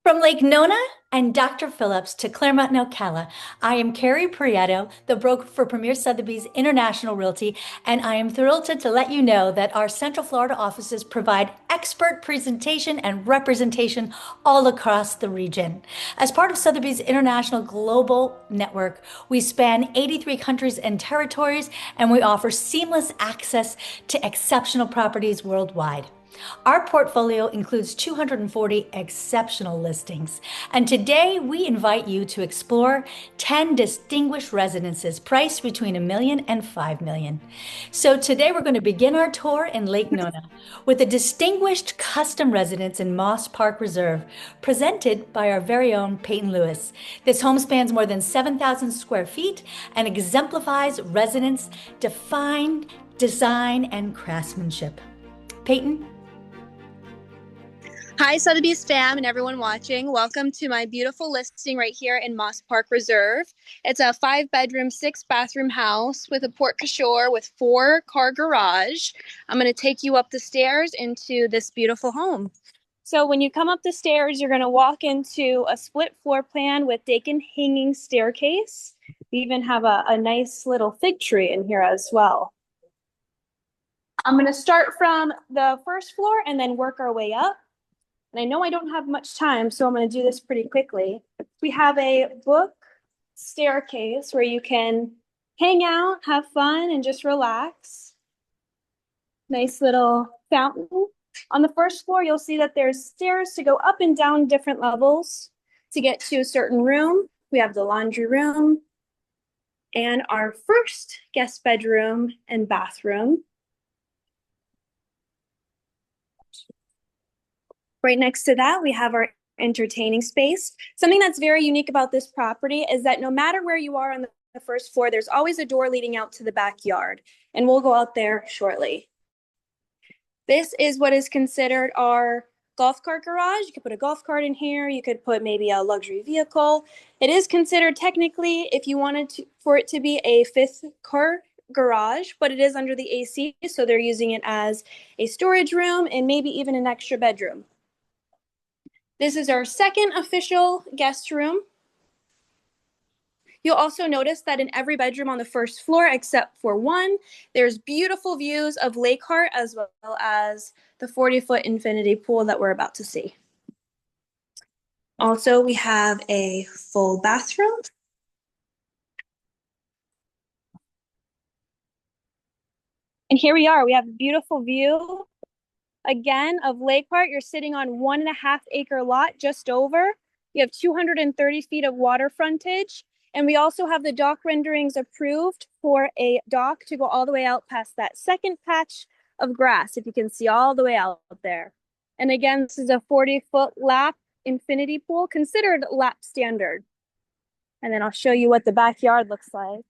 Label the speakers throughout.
Speaker 1: From Lake Nona and Dr. Phillips to Claremont and Ocala, I am Carrie Prieto, the broker for Premier Sotheby's International Realty, and I am thrilled to let you know that our Central Florida offices provide expert presentation and representation all across the region. As part of Sotheby's International Global Network, we span 83 countries and territories, and we offer seamless access to exceptional properties worldwide. Our portfolio includes 240 exceptional listings, and today we invite you to explore 10 distinguished residences priced between $1 million and $5 million. So today we're going to begin our tour in Lake Nona with a distinguished custom residence in Moss Park Reserve, presented by our very own Peyton Lewis. This home spans more than 7,000 square feet and exemplifies residents' defined design and craftsmanship. Peyton?
Speaker 2: Hi, Sotheby's fam and everyone watching. Welcome to my beautiful listing right here in Moss Park Reserve. It's a 5-bedroom, 6-bathroom house with a porte cochere with 4-car garage. I'm going to take you up the stairs into this beautiful home. So when you come up the stairs, you're going to walk into a split floor plan with Dakin hanging staircase. We even have a nice little fig tree in here as well. I'm going to start from the first floor and then work our way up. And I know I don't have much time, so I'm going to do this pretty quickly. We have a book staircase where you can hang out, have fun, and just relax. Nice little fountain. On the first floor, you'll see that there's stairs to go up and down different levels to get to a certain room. We have the laundry room and our first guest bedroom and bathroom. Right next to that, we have our entertaining space. Something that's very unique about this property is that no matter where you are on the first floor, there's always a door leading out to the backyard, and we'll go out there shortly. This is what is considered our golf cart garage. You could put a golf cart in here. You could put maybe a luxury vehicle. It is considered technically, if you wanted for it to be a 5th car garage, but it is under the AC, so they're using it as a storage room and maybe even an extra bedroom. This is our second official guest room. You'll also notice that in every bedroom on the first floor, except for one, there's beautiful views of Lake Hart as well as the 40-foot infinity pool that we're about to see. Also, we have a full bathroom. And here we are. We have a beautiful view again of Lake Park. You're sitting on 1.5 acre lot just over. You have 230 feet of water frontage. And we also have the dock renderings approved for a dock to go all the way out past that second patch of grass, if you can see all the way out there. And again, this is a 40-foot lap infinity pool, considered lap standard. And then I'll show you what the backyard looks like.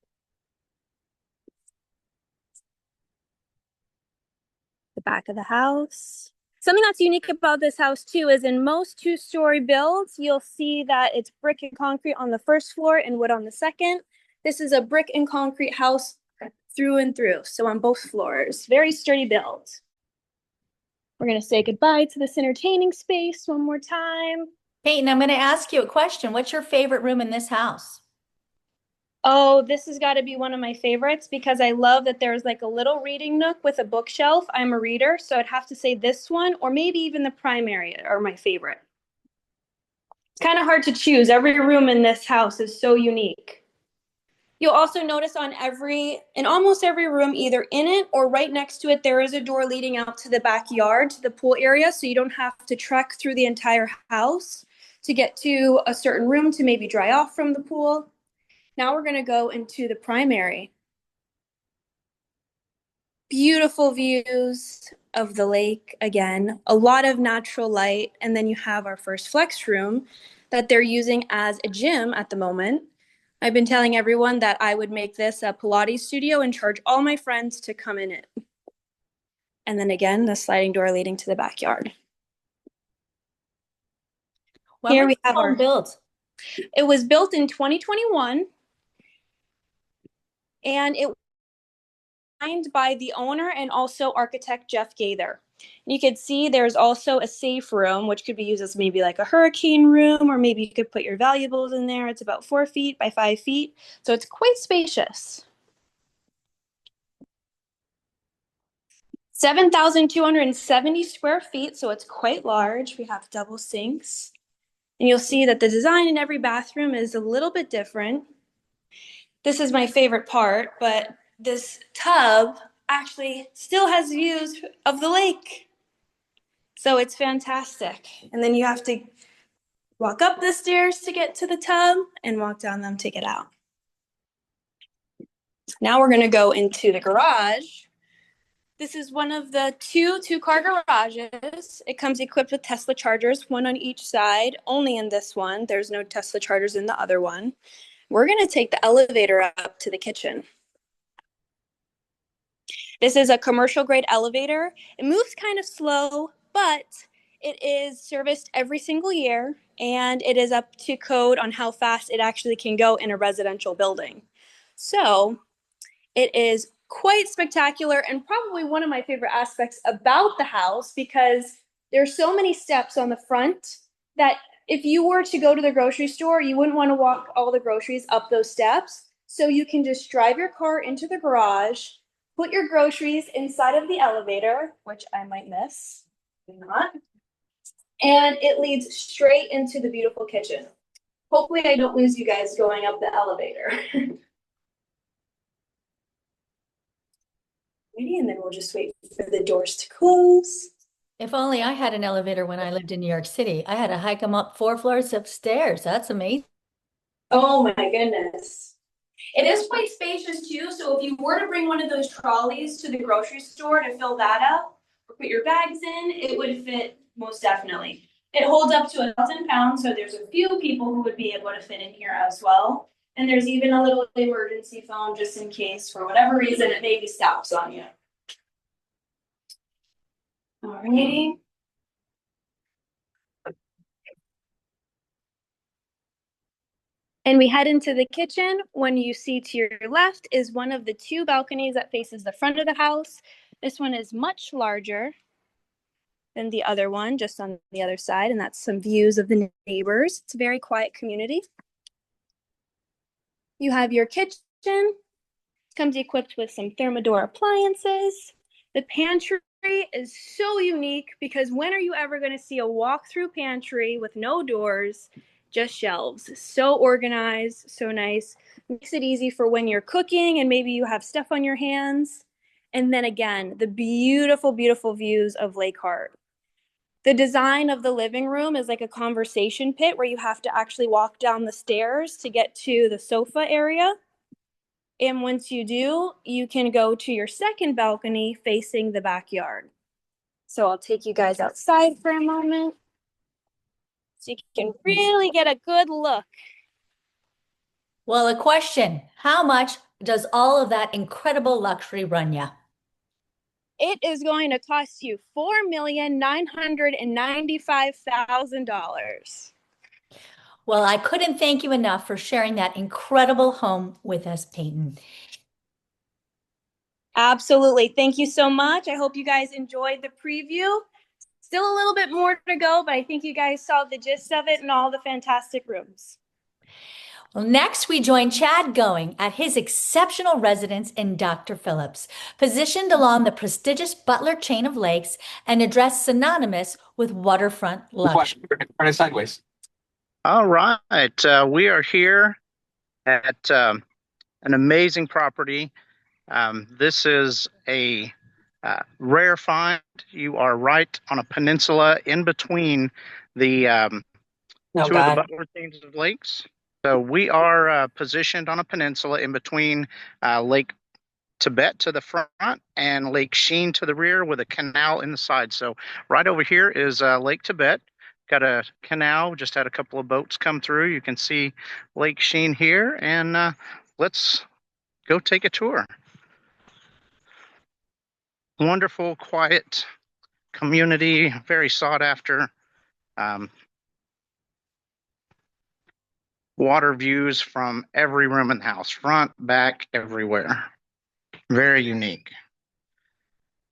Speaker 2: The back of the house. Something that's unique about this house too is in most 2-story builds, you'll see that it's brick and concrete on the first floor and wood on the second. This is a brick and concrete house through and through, so on both floors. Very sturdy build. We're going to say goodbye to this entertaining space one more time.
Speaker 1: Peyton, I'm going to ask you a question. What's your favorite room in this house?
Speaker 2: Oh, this has got to be one of my favorites because I love that there's like a little reading nook with a bookshelf. I'm a reader, so I'd have to say this one or maybe even the primary are my favorite. It's kind of hard to choose. Every room in this house is so unique. You'll also notice in almost every room, either in it or right next to it, there is a door leading out to the backyard, to the pool area, so you don't have to trek through the entire house to get to a certain room to maybe dry off from the pool. Now we're going to go into the primary. Beautiful views of the lake again, a lot of natural light, and then you have our first flex room that they're using as a gym at the moment. I've been telling everyone that I would make this a Pilates studio and charge all my friends to come in it. And then again, the sliding door leading to the backyard.
Speaker 1: Here we have our build.
Speaker 2: It was built in 2021. And it was designed by the owner and also architect Jeff Gaither. You could see there's also a safe room, which could be used as maybe like a hurricane room, or maybe you could put your valuables in there. It's about 4 feet by 5 feet, so it's quite spacious. 7,270 square feet, so it's quite large. We have double sinks. And you'll see that the design in every bathroom is a little bit different. This is my favorite part, but this tub actually still has views of the lake. So it's fantastic. And then you have to walk up the stairs to get to the tub and walk down them to get out. Now we're going to go into the garage. This is one of the two-car garages. It comes equipped with Tesla chargers, one on each side, only in this one. There's no Tesla chargers in the other one. We're going to take the elevator up to the kitchen. This is a commercial grade elevator. It moves kind of slow, but it is serviced every single year, and it is up to code on how fast it actually can go in a residential building. So it is quite spectacular and probably one of my favorite aspects about the house, because there's so many steps on the front that if you were to go to the grocery store, you wouldn't want to walk all the groceries up those steps. So you can just drive your car into the garage, put your groceries inside of the elevator, which I might miss, not, and it leads straight into the beautiful kitchen. Hopefully I don't lose you guys going up the elevator. And then we'll just wait for the doors to close.
Speaker 1: If only I had an elevator when I lived in New York City. I had to hike them up 4 floors upstairs. That's amazing.
Speaker 2: Oh my goodness. It is quite spacious too, so if you were to bring one of those trolleys to the grocery store to fill that up or put your bags in, it would fit most definitely. It holds up to 1,000 pounds, so there's a few people who would be able to fit in here as well. And there's even a little emergency phone just in case, for whatever reason, it maybe stops on you. Alrighty. And we head into the kitchen. When you see to your left is one of the 2 balconies that faces the front of the house. This one is much larger than the other one, just on the other side, and that's some views of the neighbors. It's a very quiet community. You have your kitchen. It comes equipped with some Thermador appliances. The pantry is so unique because when are you ever going to see a walk-through pantry with no doors, just shelves? So organized, so nice. Makes it easy for when you're cooking and maybe you have stuff on your hands. And then again, the beautiful, beautiful views of Lake Hart. The design of the living room is like a conversation pit where you have to actually walk down the stairs to get to the sofa area. And once you do, you can go to your second balcony facing the backyard. So I'll take you guys outside for a moment so you can really get a good look.
Speaker 1: Well, a question. How much does all of that incredible luxury run you?
Speaker 2: It is going to cost you $4,995,000.
Speaker 1: Well, I couldn't thank you enough for sharing that incredible home with us, Peyton.
Speaker 2: Absolutely. Thank you so much. I hope you guys enjoyed the preview. Still a little bit more to go, but I think you guys saw the gist of it and all the fantastic rooms.
Speaker 1: Well, next we join Chad Going at his exceptional residence in Dr. Phillips, positioned along the prestigious Butler chain of lakes and address synonymous with waterfront luxury.
Speaker 3: Turn it sideways.
Speaker 4: All right. We are here at an amazing property. This is a rare find. You are right on a peninsula in between the two of the Butler chains of lakes. So we are positioned on a peninsula in between Lake Tibet to the front and Lake Sheen to the rear with a canal in the side. So right over here is Lake Tibet. Got a canal, just had a couple of boats come through. You can see Lake Sheen here, and let's go take a tour. Wonderful, quiet community, very sought after. Water views from every room in the house, front, back, everywhere. Very unique.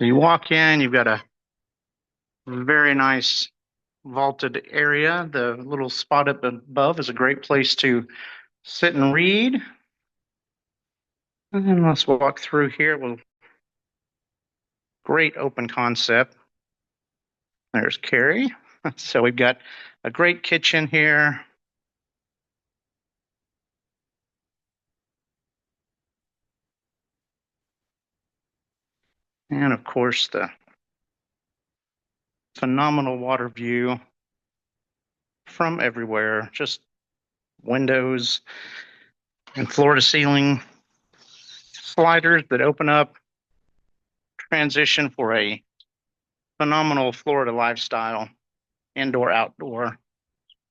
Speaker 4: You walk in, you've got a Very nice vaulted area. The little spot up above is a great place to sit and read. And then let's walk through here. Well, great open concept. There's Carrie. So we've got a great kitchen here. And of course, the phenomenal water view from everywhere. Just windows and floor to ceiling sliders that open up, transition for a phenomenal Florida lifestyle, indoor, outdoor.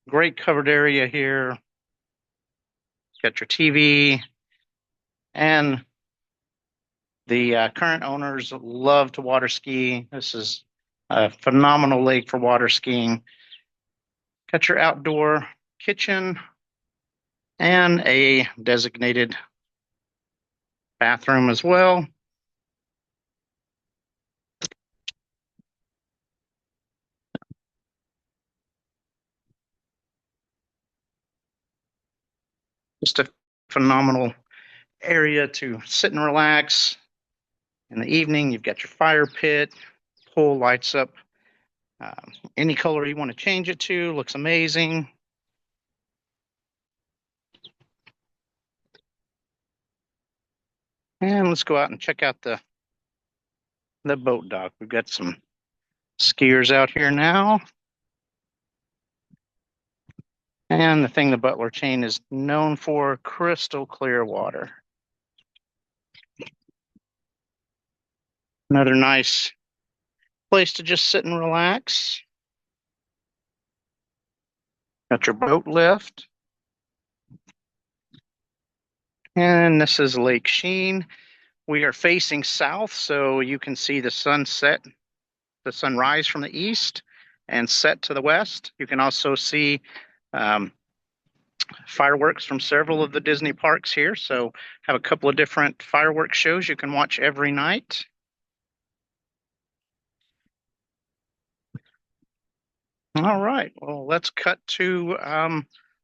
Speaker 4: Great covered area here. Got your TV, and the current owners love to water ski. This is a phenomenal lake for water skiing. Got your outdoor kitchen and a designated bathroom as well. Just a phenomenal area to sit and relax. In the evening, you've got your fire pit, pool lights up any color you want to change it to. Looks amazing. And let's go out and check out the boat dock. We've got some skiers out here now. And the thing the Butler chain is known for, crystal clear water. Another nice place to just sit and relax. Got your boat lift. And this is Lake Sheen. We are facing south, so you can see the sunset, the sunrise from the east and set to the west. You can also see fireworks from several of the Disney parks here. So have a couple of different fireworks shows you can watch every night. All right, well, let's cut to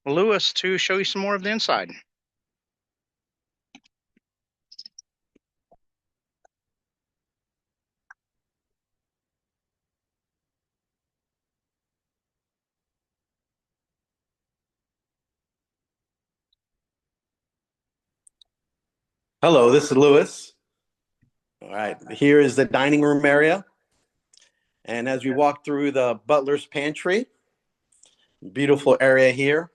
Speaker 4: Lewis to show you some more of the inside.
Speaker 3: Hello, this is Lewis. All right, here is the dining room area. And as we walk through the butler's pantry, beautiful area here.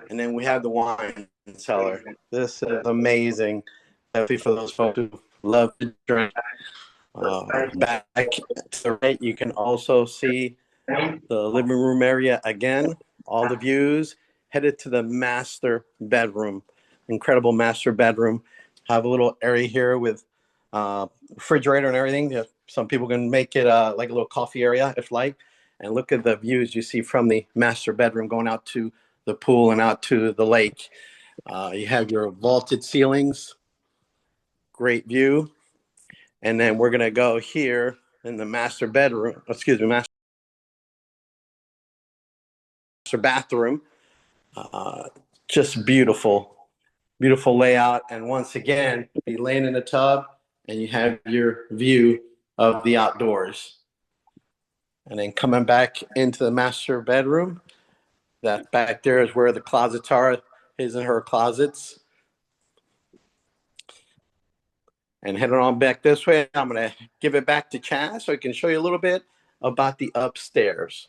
Speaker 3: And then we have the wine cellar. This is amazing, definitely for those folks who love to drink. Back to the right, you can also see the living room area again, all the views, headed to the master bedroom. Incredible master bedroom. Have a little area here with refrigerator and everything. Some people can make it like a little coffee area if like. And look at the views you see from the master bedroom going out to the pool and out to the lake. You have your vaulted ceilings. Great view. And then we're going to go here in the master bedroom, excuse me, master bathroom. Just beautiful. Beautiful layout, and once again, be laying in the tub, and you have your view of the outdoors. And then coming back into the master bedroom, that back there is where the closets are, his and her closets. And heading on back this way, I'm going to give it back to Chaz so he can show you a little bit about the upstairs.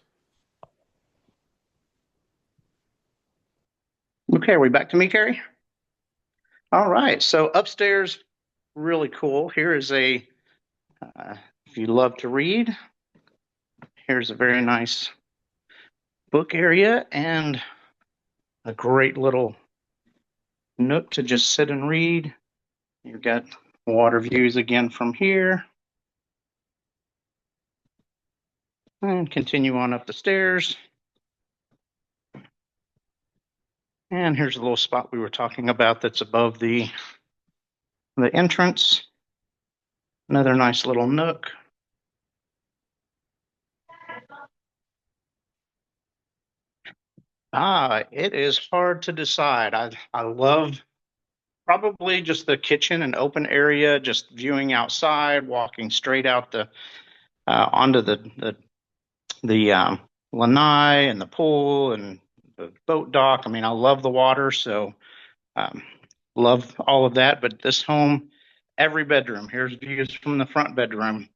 Speaker 4: Okay, are we back to me, Carrie? All right, so upstairs, really cool. Here is if you love to read, here's a very nice book area and a great little nook to just sit and read. You've got water views again from here. And continue on up the stairs. And here's a little spot we were talking about that's above the entrance. Another nice little nook. It is hard to decide. I love probably just the kitchen and open area, just viewing outside, walking straight out the onto the lanai and the pool and the boat dock. I mean, I love the water, so um, love all of that. But this home, every bedroom, here's views from the front bedroom,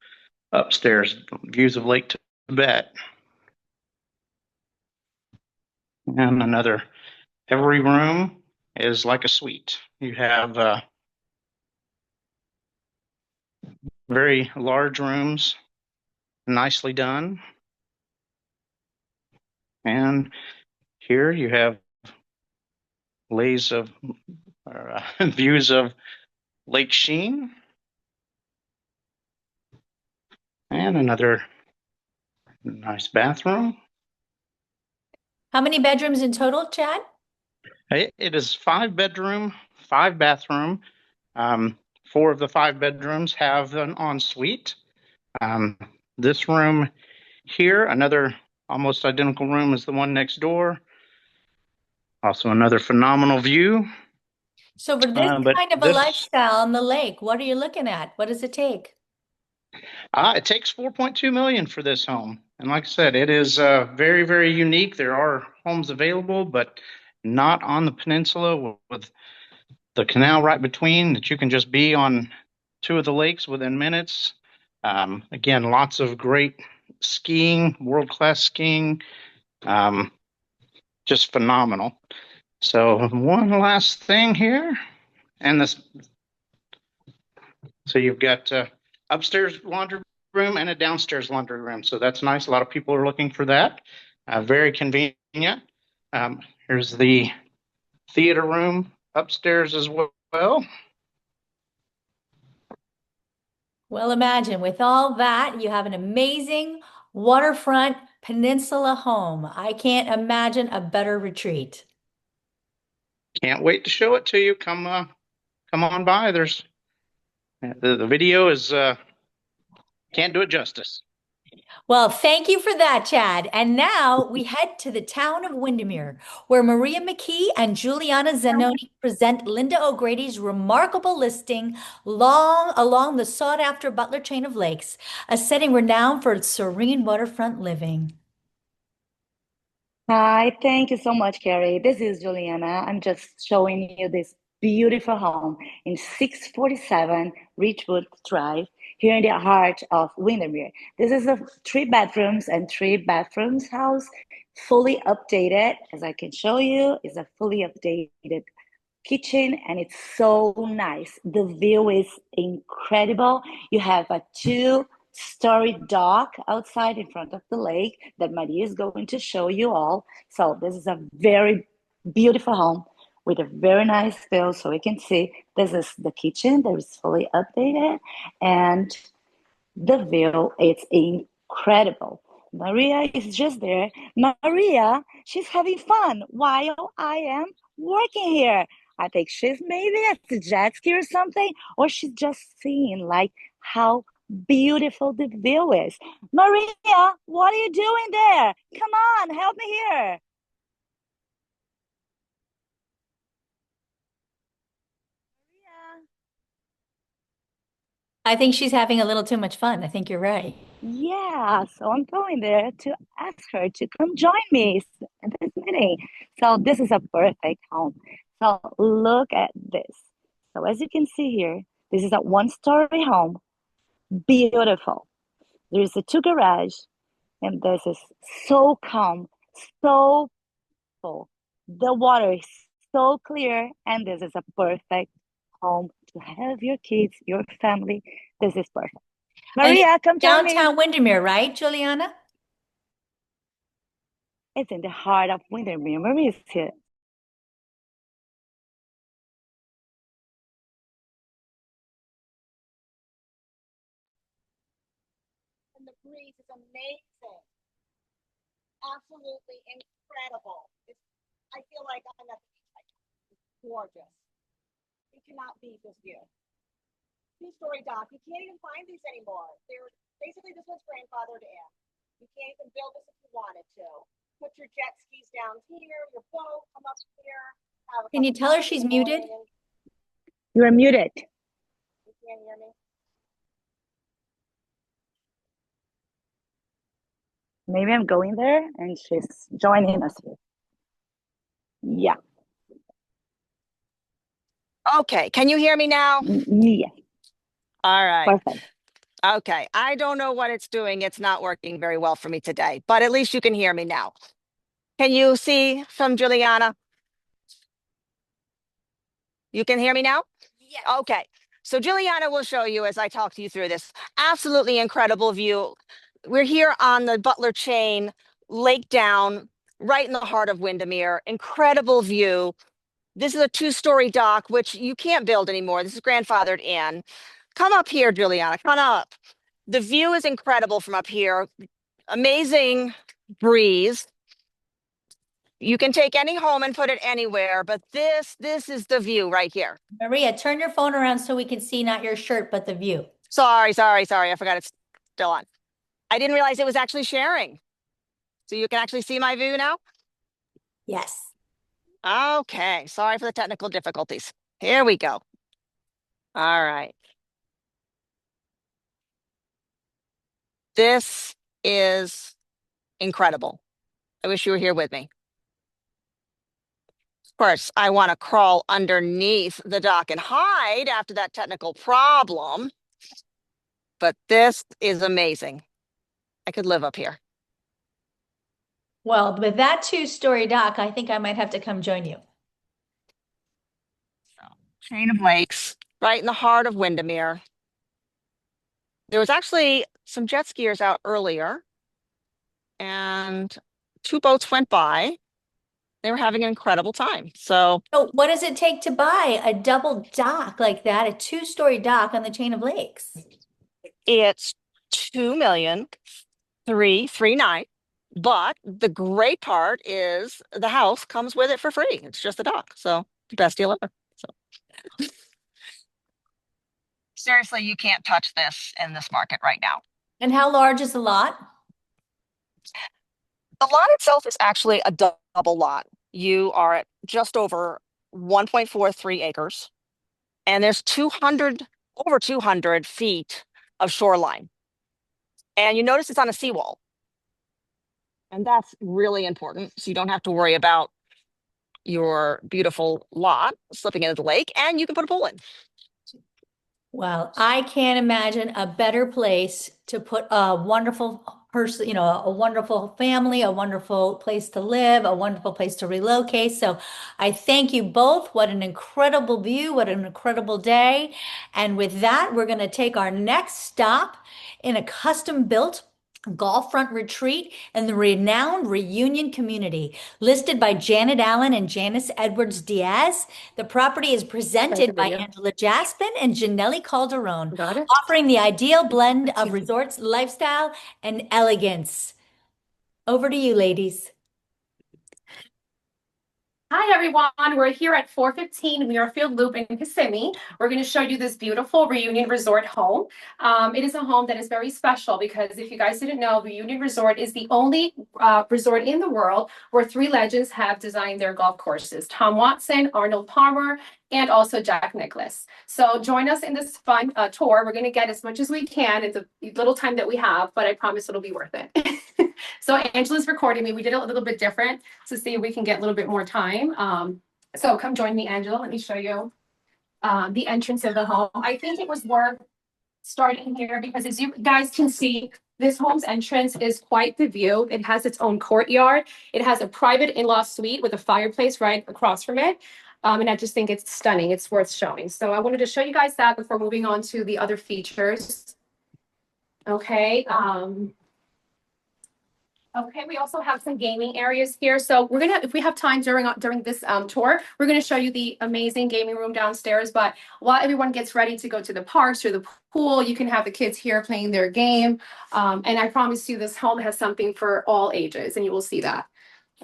Speaker 4: upstairs, views of Lake Tibet, and another. Every room is like a suite. You have very large rooms, nicely done. And here you have lays of views of Lake Sheen and another nice bathroom.
Speaker 1: How many bedrooms in total, Chad?
Speaker 4: It is 5 bedroom, 5 bathroom. Four of the 5 bedrooms have an ensuite. This room here, another almost identical room as the one next door. Also another phenomenal view.
Speaker 1: So for this
Speaker 4: But
Speaker 1: kind of a
Speaker 4: this
Speaker 1: lifestyle on the lake, what are you looking at? What does it take?
Speaker 4: it takes 4.2 million for this home. And like I said, it is very, very unique. There are homes available, but not on the peninsula with the canal right between that you can just be on two of the lakes within minutes. Again, lots of great skiing, world-class skiing, just phenomenal. So one last thing here, and this. So you've got upstairs laundry room and a downstairs laundry room. So that's nice. A lot of people are looking for that. Very convenient. Here's the theater room upstairs as well.
Speaker 1: Well, imagine with all that, you have an amazing waterfront peninsula home. I can't imagine a better retreat.
Speaker 4: Can't wait to show it to you. Come on by. There's the video is can't do it justice.
Speaker 1: Well, thank you for that, Chad. And now we head to the town of Windermere, where Maria McKee and Juliana Zanoni present Linda O'Grady's remarkable listing long along the sought-after Butler chain of lakes, a setting renowned for its serene waterfront living.
Speaker 5: Hi, thank you so much, Carrie. This is Juliana. I'm just showing you this beautiful home in 647 Ridgewood Drive here in the heart of Windermere. This is a 3 bedrooms and 3 bathrooms house, fully updated. As I can show you, it's a fully updated kitchen and it's so nice. The view is incredible. You have a two-story dock outside in front of the lake that Maria is going to show you all. So this is a very beautiful home with a very nice view. So we can see this is the kitchen that is fully updated and the view is incredible. Maria is just there. Maria, she's having fun while I am working here. I think she's maybe at the jet ski or something, or she's just seeing like how beautiful the view is. Maria, what are you doing there? Come on, help me here. Maria.
Speaker 1: I think she's having a little too much fun. I think you're right.
Speaker 5: Yeah, so I'm going there to ask her to come join me at this meeting. So this is a perfect home. So look at this. So as you can see here, this is a one-story home, beautiful. There's a two garage, and this is so calm, so full. The water is so clear, and this is a perfect home to have your kids, your family. This is perfect.
Speaker 1: And
Speaker 5: Maria, come join me.
Speaker 1: downtown Windermere, right, Juliana?
Speaker 5: It's in the heart of Windermere. Maria is here.
Speaker 6: And the breeze is amazing. Absolutely incredible. I feel like I'm at the beach right now. It's gorgeous. You cannot beat this view. Two-story dock. You can't even find these anymore. They're basically this one's grandfathered in. You can't even build this if you wanted to. put your jet skis down here, your boat, come up here. Have a
Speaker 1: Can you
Speaker 6: cup of
Speaker 1: tell her
Speaker 6: coffee
Speaker 1: she's
Speaker 6: in the
Speaker 1: muted?
Speaker 6: morning.
Speaker 5: You are muted.
Speaker 6: You can't hear me?
Speaker 5: Maybe I'm going there and she's joining us here. Yeah.
Speaker 7: Okay, can you hear me now?
Speaker 5: Yeah.
Speaker 7: All right.
Speaker 5: Perfect.
Speaker 7: Okay, I don't know what it's doing. It's not working very well for me today, but at least you can hear me now. Can you see from Juliana? You can hear me now?
Speaker 1: Yes.
Speaker 7: Okay, so Juliana will show you as I talk to you through this absolutely incredible view. We're here on the Butler Chain, Lake Down, right in the heart of Windermere. Incredible view. This is a two-story dock, which you can't build anymore. This is grandfathered in. Come up here, Juliana, come up. The view is incredible from up here. Amazing breeze. You can take any home and put it anywhere, but this is the view right here.
Speaker 1: Maria, turn your phone around so we can see not your shirt, but the view.
Speaker 7: Sorry. I forgot it's still on. I didn't realize it was actually sharing. So you can actually see my view now?
Speaker 1: Yes.
Speaker 7: Okay, sorry for the technical difficulties. Here we go. All right. This is incredible. I wish you were here with me. Of course, I want to crawl underneath the dock and hide after that technical problem. But this is amazing. I could live up here.
Speaker 1: Well, with that two-story dock, I think I might have to come join you.
Speaker 7: Chain of lakes, right in the heart of Windermere. There was actually some jet skiers out earlier, and 2 boats went by. They were having an incredible time. So
Speaker 1: what does it take to buy a double dock like that, a two-story dock on the chain of lakes?
Speaker 7: it's 2,339,000. But the great part is the house comes with it for free. It's just a dock. So the best deal ever. So seriously, you can't touch this in this market right now.
Speaker 1: And how large is the lot?
Speaker 7: The lot itself is actually a double lot. You are at just over 1.43 acres, and there's over 200 feet of shoreline. And you notice it's on a seawall. And that's really important. So you don't have to worry about your beautiful lot slipping into the lake, and you can put a pool in.
Speaker 1: Well, I can't imagine a better place to put a wonderful person, a wonderful family, a wonderful place to live, a wonderful place to relocate. So I thank you both. What an incredible view. What an incredible day. And with that, we're going to take our next stop in a custom built golf front retreat in the renowned Reunion community. Listed by Janet Allen and Janice Edwards Diaz, the property is presented by Angela Jaspin and Janelli Calderon, offering the ideal blend of resorts, lifestyle, and elegance. Over to you, ladies.
Speaker 8: Hi, everyone. We're here at 415 Muirfield Loop in Kissimmee. We're going to show you this beautiful Reunion Resort home. It is a home that is very special because if you guys didn't know, Reunion Resort is the only resort in the world where 3 legends have designed their golf courses: Tom Watson, Arnold Palmer, and also Jack Nicklaus. So join us in this fun tour. We're going to get as much as we can. It's a little time that we have, but I promise it'll be worth it. So Angela's recording me. We did it a little bit different to see if we can get a little bit more time. So come join me, Angela. Let me show you the entrance of the home. I think it was worth starting here because as you guys can see, this home's entrance is quite the view. It has its own courtyard. It has a private in-law suite with a fireplace right across from it. And I just think it's stunning. It's worth showing. So I wanted to show you guys that before moving on to the other features. Okay. Okay, we also have some gaming areas here. So we're gonna, if we have time during this tour, we're gonna show you the amazing gaming room downstairs. But while everyone gets ready to go to the parks or the pool, you can have the kids here playing their game. And I promise you, this home has something for all ages, and you will see that.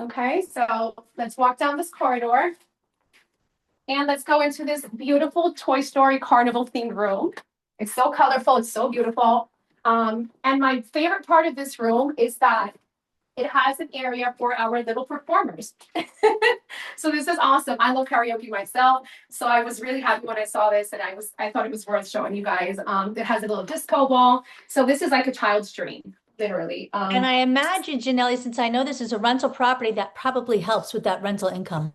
Speaker 8: Okay, so let's walk down this corridor. And let's go into this beautiful Toy Story Carnival themed room. It's so colorful, it's so beautiful. And my favorite part of this room is that it has an area for our little performers. So this is awesome. I love karaoke myself. So I was really happy when I saw this, and I thought it was worth showing you guys. It has a little disco ball. So this is like a child's dream, literally.
Speaker 1: And I imagine, Janelle, since I know this is a rental property, that probably helps with that rental income.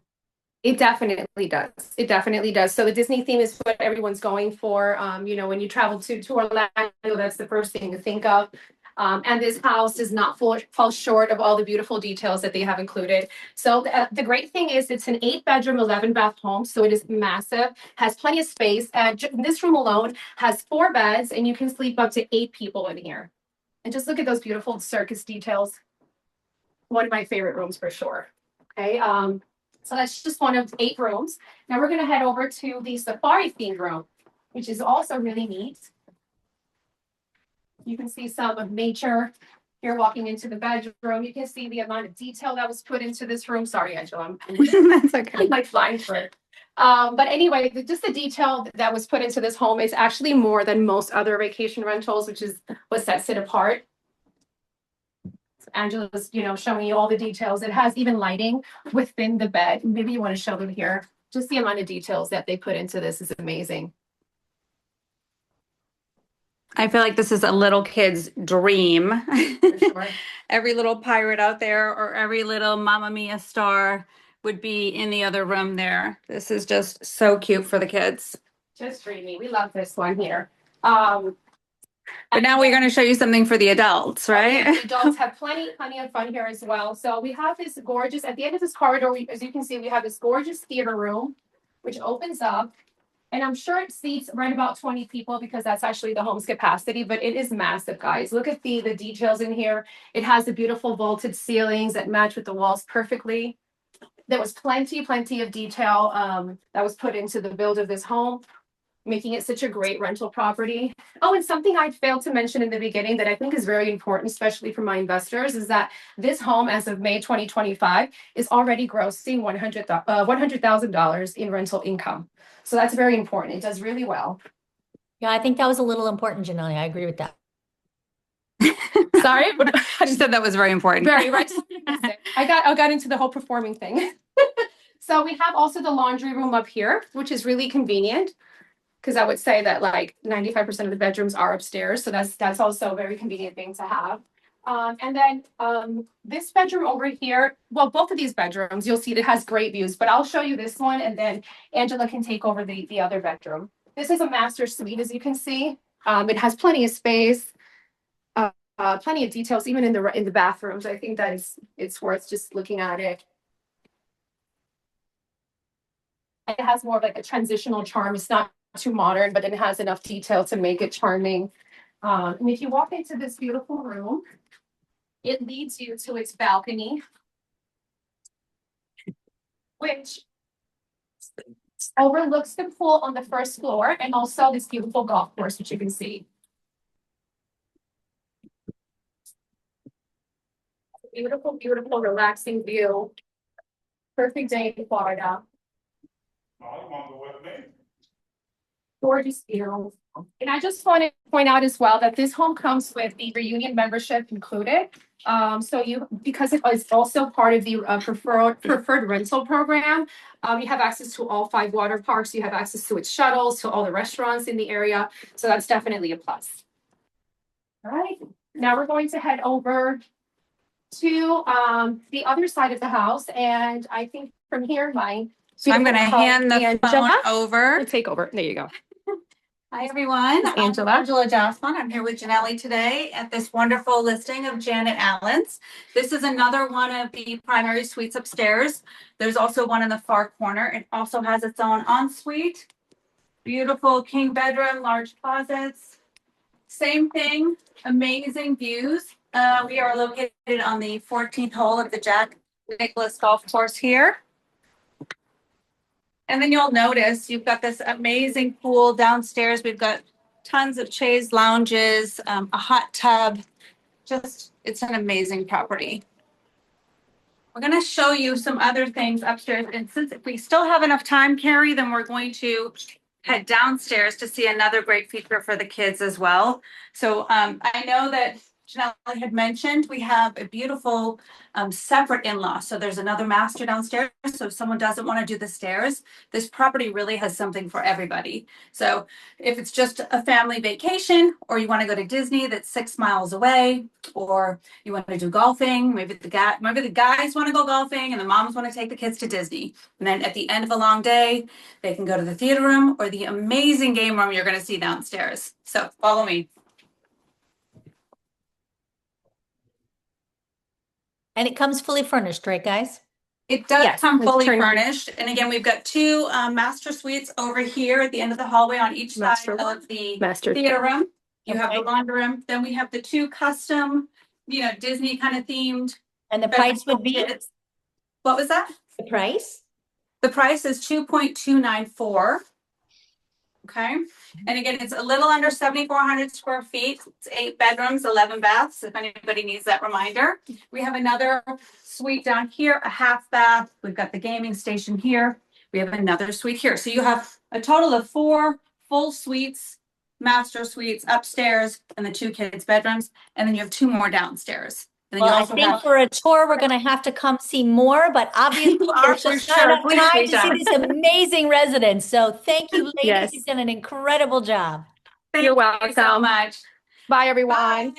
Speaker 8: It definitely does. It definitely does. So the Disney theme is what everyone's going for. You know, when you travel to Orlando, that's the first thing to think of. And this house does not fall short of all the beautiful details that they have included. So the great thing is it's an 8-bedroom, 11-bath home. So it is massive, has plenty of space. And this room alone has 4 beds, and you can sleep up to 8 people in here. And just look at those beautiful circus details. One of my favorite rooms for sure. Okay. So that's just one of 8 rooms. Now we're going to head over to the safari themed room, which is also really neat. You can see some of nature here walking into the bedroom. You can see the amount of detail that was put into this room. Sorry, Angela,
Speaker 7: That's okay.
Speaker 8: I'm like flying for it. But anyway, just the detail that was put into this home is actually more than most other vacation rentals, which is what sets it apart. Angela's, you know, showing you all the details. It has even lighting within the bed. Maybe you want to show them here. Just the amount of details that they put into this is amazing.
Speaker 9: I feel like this is a little kid's dream.
Speaker 8: For sure.
Speaker 9: Every little pirate out there or every little Mamma Mia star would be in the other room there. This is just so cute for the kids.
Speaker 8: Just dreamy. We love this one here.
Speaker 9: But now we're going to show you something for the adults, right?
Speaker 8: The adults have plenty of fun here as well. So we have this gorgeous, at the end of this corridor, as you can see, we have this gorgeous theater room, which opens up. And I'm sure it seats right about 20 people because that's actually the home's capacity, but it is massive, guys. Look at the details in here. It has the beautiful vaulted ceilings that match with the walls perfectly. There was plenty of detail that was put into the build of this home, making it such a great rental property. Oh, and something I failed to mention in the beginning that I think is very important, especially for my investors, is that this home, as of May 2025, is already grossing $100,000 in rental income. So that's very important. It does really well.
Speaker 1: Yeah, I think that was a little important, Janelle. I agree with that.
Speaker 8: Sorry,
Speaker 9: I just said that was very important.
Speaker 8: very right. I got into the whole performing thing. So we have also the laundry room up here, which is really convenient, because I would say that like 95% of the bedrooms are upstairs. So that's also a very convenient thing to have. And then this bedroom over here, well, both of these bedrooms, you'll see it has great views, but I'll show you this one and then Angela can take over the other bedroom. This is a master suite, as you can see. It has plenty of space, plenty of details, even in the bathrooms. I think that it's worth just looking at it. It has more of like a transitional charm. It's not too modern, but it has enough detail to make it charming. And if you walk into this beautiful room, it leads you to its balcony, which overlooks the pool on the first floor and also this beautiful golf course, which you can see. Beautiful, beautiful, relaxing view. Perfect day in Florida. Gorgeous view. And I just want to point out as well that this home comes with the reunion membership included. So because it is also part of the preferred rental program, you have access to all 5 water parks. You have access to its shuttles, to all the restaurants in the area. So that's definitely a plus. All right. Now we're going to head over to the other side of the house. And I think from here,
Speaker 9: So I'm going to hand the phone over.
Speaker 8: Take over. There you go.
Speaker 9: Hi, everyone.
Speaker 8: Angela.
Speaker 9: I'm Angela Jocelyn. I'm here with Janelle today at this wonderful listing of Janet Allen's. This is another one of the primary suites upstairs. There's also one in the far corner. It also has its own ensuite. Beautiful king bedroom, large closets. Same thing, amazing views. We are located on the 14th hole of the Jack Nicklaus Golf Course here. And then you'll notice you've got this amazing pool downstairs. We've got tons of chaise lounges, a hot tub. Just, it's an amazing property. We're going to show you some other things upstairs. And since we still have enough time, Carrie, then we're going to head downstairs to see another great feature for the kids as well. So I know that Janelle had mentioned, we have a beautiful separate in-law. So there's another master downstairs. So if someone doesn't want to do the stairs, this property really has something for everybody. So if it's just a family vacation, or you want to go to Disney that's 6 miles away, or you want to do golfing, maybe the guys want to go golfing and the moms want to take the kids to Disney. And then at the end of a long day, they can go to the theater room or the amazing game room you're going to see downstairs. So follow me.
Speaker 1: And it comes fully furnished, right, guys?
Speaker 9: It does
Speaker 8: Yes,
Speaker 9: come
Speaker 8: it's
Speaker 9: fully
Speaker 8: turnkey.
Speaker 9: furnished. And again, we've got two master suites over here at the end of the hallway on each
Speaker 8: Master
Speaker 9: side of the
Speaker 8: Master
Speaker 9: theater room. You have the
Speaker 1: Okay.
Speaker 9: laundry room. Then we have the two custom, Disney kind of themed.
Speaker 1: And the price would be
Speaker 9: bedrooms. What was that?
Speaker 1: the price?
Speaker 9: The price is 2.294. Okay. And again, it's a little under 7,400 square feet. It's 8 bedrooms, 11 baths, if anybody needs that reminder. We have another suite down here, a half bath. We've got the gaming station here. We have another suite here. So you have a total of 4 full suites, master suites upstairs, and the 2 kids' bedrooms. And then you have 2 more downstairs. And then
Speaker 1: Well,
Speaker 9: you
Speaker 1: I
Speaker 9: also
Speaker 1: think
Speaker 9: have.
Speaker 1: for a tour, we're going to have to come see more, but obviously
Speaker 9: You are
Speaker 1: there's
Speaker 9: for
Speaker 1: just
Speaker 9: sure.
Speaker 1: not enough
Speaker 9: Please
Speaker 1: time
Speaker 9: reach
Speaker 1: to see
Speaker 9: out.
Speaker 1: this amazing residence. So thank you, ladies.
Speaker 8: Yes.
Speaker 1: You've done an incredible job.
Speaker 9: Thank
Speaker 8: You're
Speaker 9: you so
Speaker 8: welcome.
Speaker 9: much.
Speaker 8: Bye, everyone.
Speaker 9: Bye.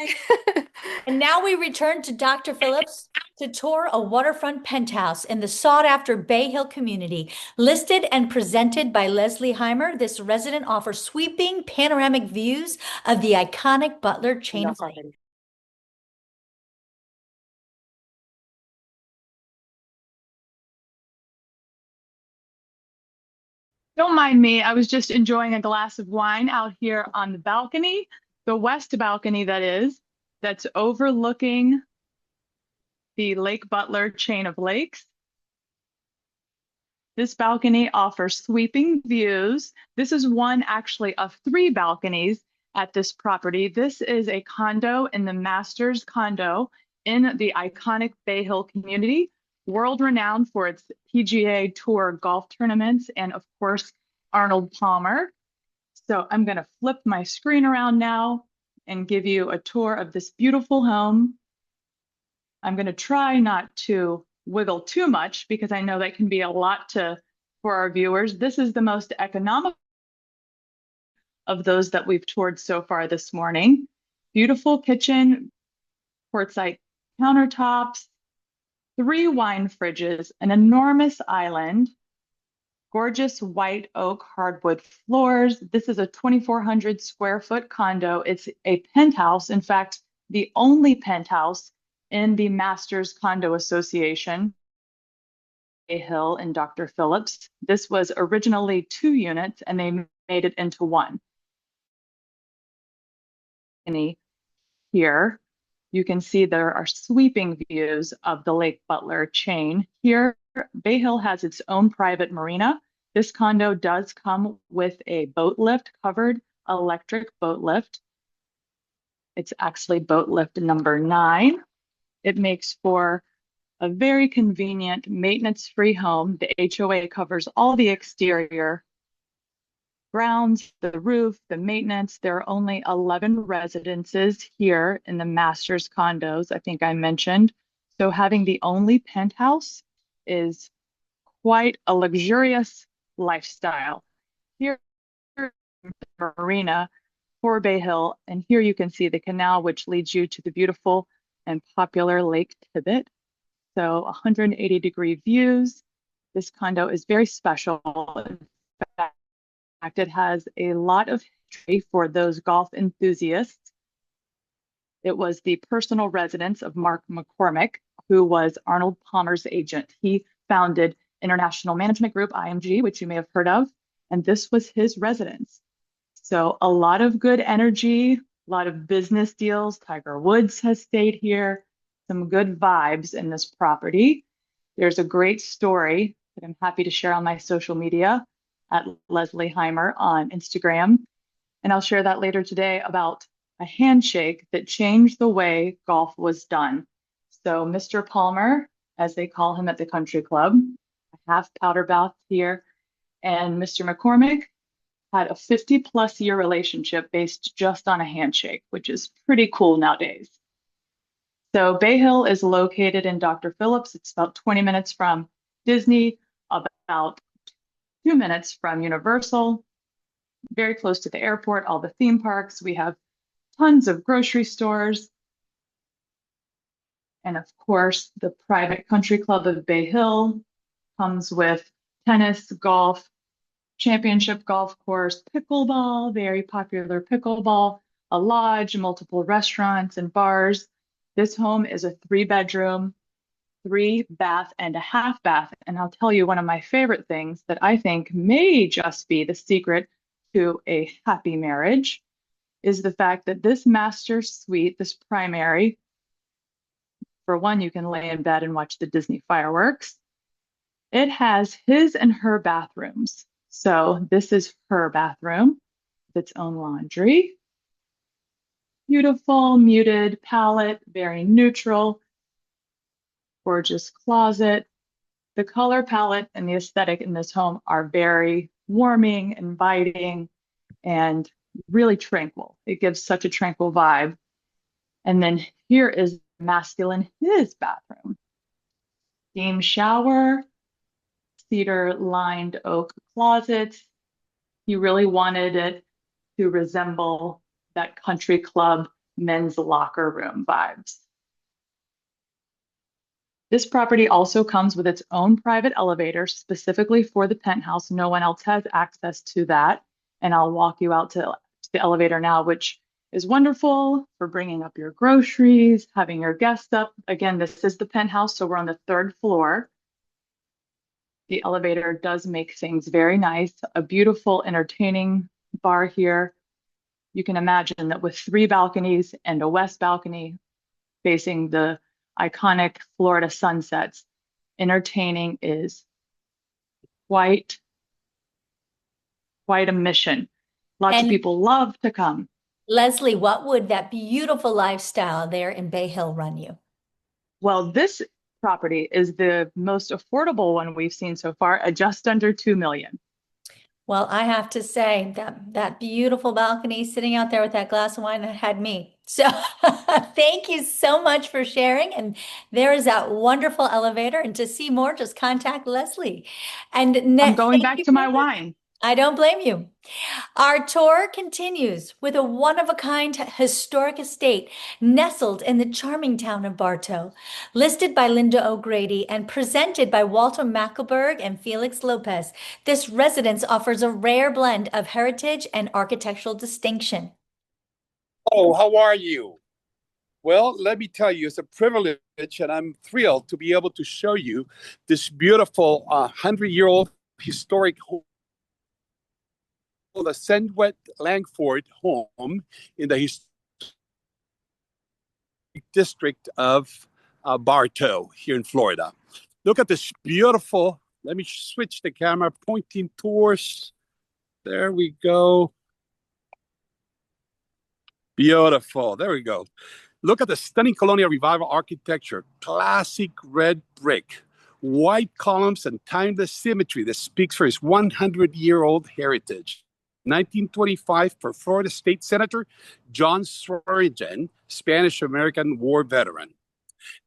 Speaker 1: And now we return to Dr. Phillips to tour a waterfront penthouse in the sought-after Bay Hill community. Listed and presented by Leslie Heimer, this resident offers sweeping panoramic views of the iconic Butler chain of lakes.
Speaker 10: Don't mind me. I was just enjoying a glass of wine out here on the balcony, the west balcony that is, that's overlooking the Lake Butler chain of lakes. This balcony offers sweeping views. This is one actually of 3 balconies at this property. This is a condo in the Masters condo in the iconic Bay Hill community, world renowned for its PGA Tour golf tournaments and of course, Arnold Palmer. So I'm going to flip my screen around now and give you a tour of this beautiful home. I'm going to try not to wiggle too much because I know that can be a lot for our viewers. This is the most economical of those that we've toured so far this morning. Beautiful kitchen, quartzite countertops, 3 wine fridges, an enormous island, gorgeous white oak hardwood floors. This is a 2,400 square foot condo. It's a penthouse. In fact, the only penthouse in the Masters Condo Association, Bay Hill and Dr. Phillips. This was originally 2 units and they made it into 1. Here, you can see there are sweeping views of the Lake Butler chain. Here, Bay Hill has its own private marina. This condo does come with a boat lift, covered electric boat lift. It's actually boat lift number 9. It makes for a very convenient, maintenance-free home. The HOA covers all the exterior grounds, the roof, the maintenance. There are only 11 residences here in the Masters condos, I think I mentioned. So having the only penthouse is quite a luxurious lifestyle. Here, marina for Bay Hill, and here you can see the canal, which leads you to the beautiful and popular Lake Tibet. So 180-degree views. This condo is very special. In fact, it has a lot of history for those golf enthusiasts. It was the personal residence of Mark McCormick, who was Arnold Palmer's agent. He founded International Management Group, IMG, which you may have heard of, and this was his residence. So a lot of good energy, a lot of business deals. Tiger Woods has stayed here. Some good vibes in this property. There's a great story that I'm happy to share on my social media at Leslie Heimer on Instagram. And I'll share that later today about a handshake that changed the way golf was done. So Mr. Palmer, as they call him at the country club, a half powder bath here, and Mr. McCormick had a 50-plus year relationship based just on a handshake, which is pretty cool nowadays. So Bay Hill is located in Dr. Phillips. It's about 20 minutes from Disney, about 2 minutes from Universal, very close to the airport, all the theme parks. We have tons of grocery stores. And of course, the private country club of Bay Hill comes with tennis, golf, championship golf course, pickleball, very popular pickleball, a lodge, multiple restaurants and bars. This home is a 3-bedroom, 3-bath, and a half bath. And I'll tell you, one of my favorite things that I think may just be the secret to a happy marriage is the fact that this master suite, this primary, for one, you can lay in bed and watch the Disney fireworks. It has his and her bathrooms. So this is her bathroom with its own laundry. Beautiful, muted palette, very neutral, gorgeous closet. The color palette and the aesthetic in this home are very warming, inviting, and really tranquil. It gives such a tranquil vibe. And then here is masculine his bathroom. Steam shower, cedar lined oak closets. He really wanted it to resemble that country club men's locker room vibes. This property also comes with its own private elevator specifically for the penthouse. No one else has access to that. And I'll walk you out to the elevator now, which is wonderful for bringing up your groceries, having your guests up. Again, this is the penthouse, so we're on the 3rd floor. The elevator does make things very nice. A beautiful, entertaining bar here. You can imagine that with 3 balconies and a west balcony facing the iconic Florida sunsets, entertaining is quite a mission. Lots of people love to come.
Speaker 1: Leslie, what would that beautiful lifestyle there in Bay Hill run you?
Speaker 10: Well, this property is the most affordable one we've seen so far, at just under $2 million.
Speaker 1: Well, I have to say that beautiful balcony sitting out there with that glass of wine that had me. So thank you so much for sharing. And there is that wonderful elevator. And to see more, just contact Leslie. And
Speaker 10: I'm going back to my wine.
Speaker 1: I don't blame you. Our tour continues with a one-of-a-kind historic estate nestled in the charming town of Bartow, listed by Linda O'Grady and presented by Walter Mackelberg and Felix Lopez. This residence offers a rare blend of heritage and architectural distinction.
Speaker 11: Oh, how are you? Well, let me tell you, it's a privilege, and I'm thrilled to be able to show you this beautiful 100-year-old historic home, the Sendwet Langford home in the historic district of Bartow here in Florida. Look at this beautiful, let me switch the camera, pointing towards, there we go. Beautiful, there we go. Look at the stunning colonial revival architecture, classic red brick, white columns and timeless symmetry that speaks for its 100-year-old heritage. 1925 for Florida State Senator John Swearingen, Spanish-American War veteran.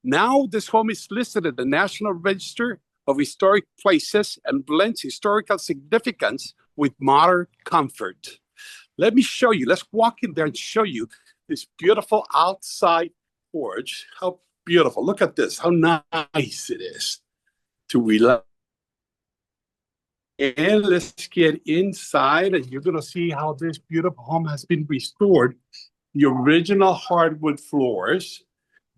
Speaker 11: Now this home is listed at the National Register of Historic Places and blends historical significance with modern comfort. Let me show you. Let's walk in there and show you this beautiful outside porch. How beautiful. Look at this. How nice it is to relax. And let's get inside, and you're going to see how this beautiful home has been restored. The original hardwood floors,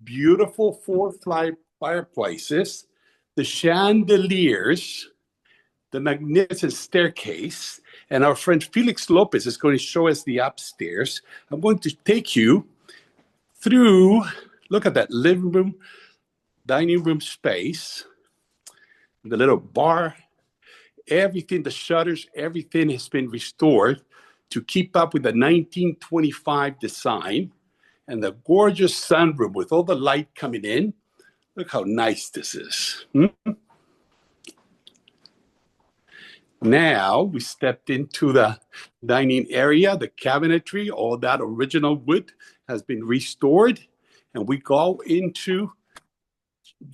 Speaker 11: beautiful 4-ply fireplaces, the chandeliers, the magnificent staircase, and our friend Felix Lopez is going to show us the upstairs. I'm going to take you through, look at that living room, dining room space, the little bar. Everything, the shutters, everything has been restored to keep up with the 1925 design, and the gorgeous sunroom with all the light coming in. Look how nice this is. Now we stepped into the dining area, the cabinetry, all that original wood has been restored. and we go into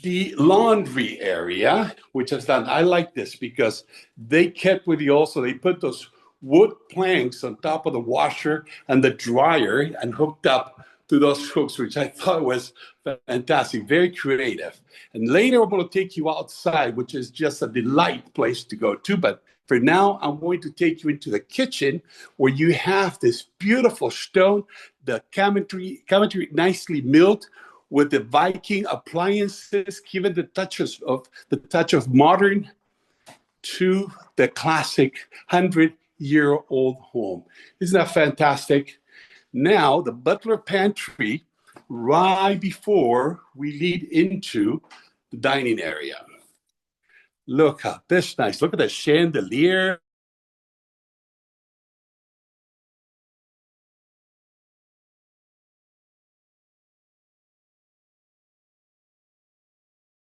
Speaker 11: the laundry area, which is done. I like this because they kept with you also, they put those wood planks on top of the washer and the dryer and hooked up to those hooks, which I thought was fantastic, very creative. And later I'm going to take you outside, which is just a delight place to go to. But for now, I'm going to take you into the kitchen where you have this beautiful stone, the cabinetry nicely milled with the Viking appliances, given the touch of modern to the classic 100-year-old home. Isn't that fantastic? Now, the butler pantry, right before we lead into the dining area. Look how this nice. Look at the chandelier.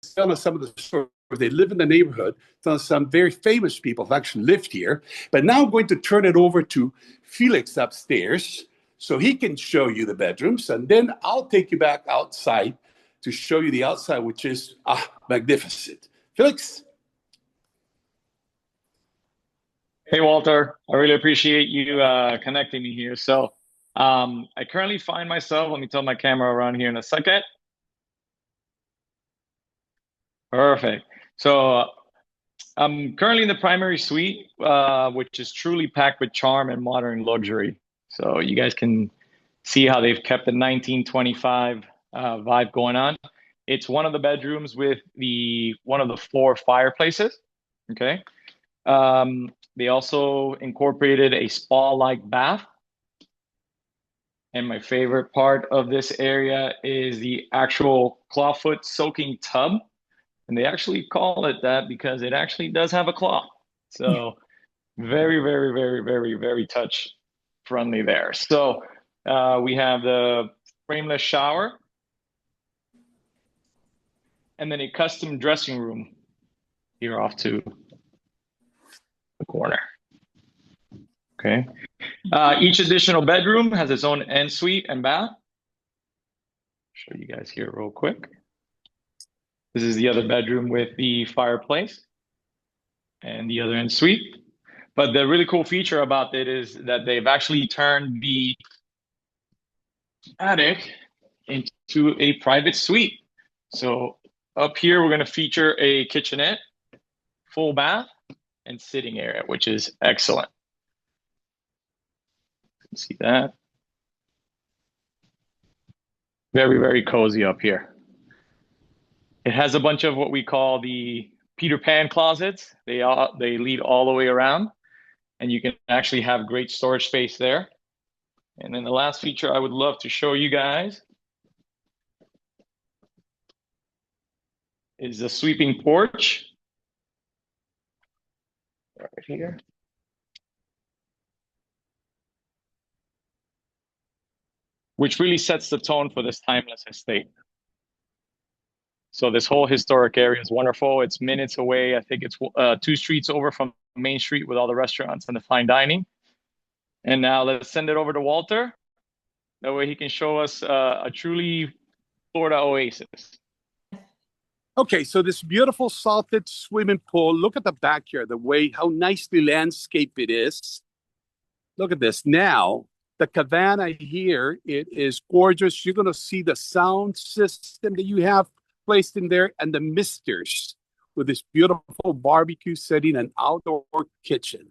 Speaker 11: Some of the stores, they live in the neighborhood. Some very famous people have actually lived here. But now I'm going to turn it over to Felix upstairs so he can show you the bedrooms. And then I'll take you back outside to show you the outside, which is magnificent. Felix?
Speaker 12: Hey, Walter. I really appreciate you connecting me here. So I currently find myself, let me turn my camera around here in a second. Perfect. So I'm currently in the primary suite, which is truly packed with charm and modern luxury. So you guys can see how they've kept the 1925 vibe going on. It's one of the bedrooms with one of the 4 fireplaces. Okay. They also incorporated a spa-like bath. And my favorite part of this area is the actual clawfoot soaking tub. And they actually call it that because it actually does have a claw. So very, very, very, very, very touch friendly there. So we have the frameless shower and then a custom dressing room here off to the corner. Okay. Each additional bedroom has its own ensuite and bath. Show you guys here real quick. This is the other bedroom with the fireplace and the other ensuite. But the really cool feature about it is that they've actually turned the attic into a private suite. So up here, we're going to feature a kitchenette, full bath, and sitting area, which is excellent. You can see that. Very, very cozy up here. It has a bunch of what we call the Peter Pan closets. They lead all the way around, and you can actually have great storage space there. And then the last feature I would love to show you guys is the sweeping porch. Right here. Which really sets the tone for this timeless estate. So this whole historic area is wonderful. It's minutes away. I think it's 2 streets over from Main Street with all the restaurants and the fine dining. And now let's send it over to Walter. That way he can show us a truly Florida oasis.
Speaker 11: Okay, so this beautiful salted swimming pool. Look at the backyard, how nicely landscaped it is. Look at this. Now, the cabana here, it is gorgeous. You're going to see the sound system that you have placed in there and the misters with this beautiful barbecue setting and outdoor kitchen.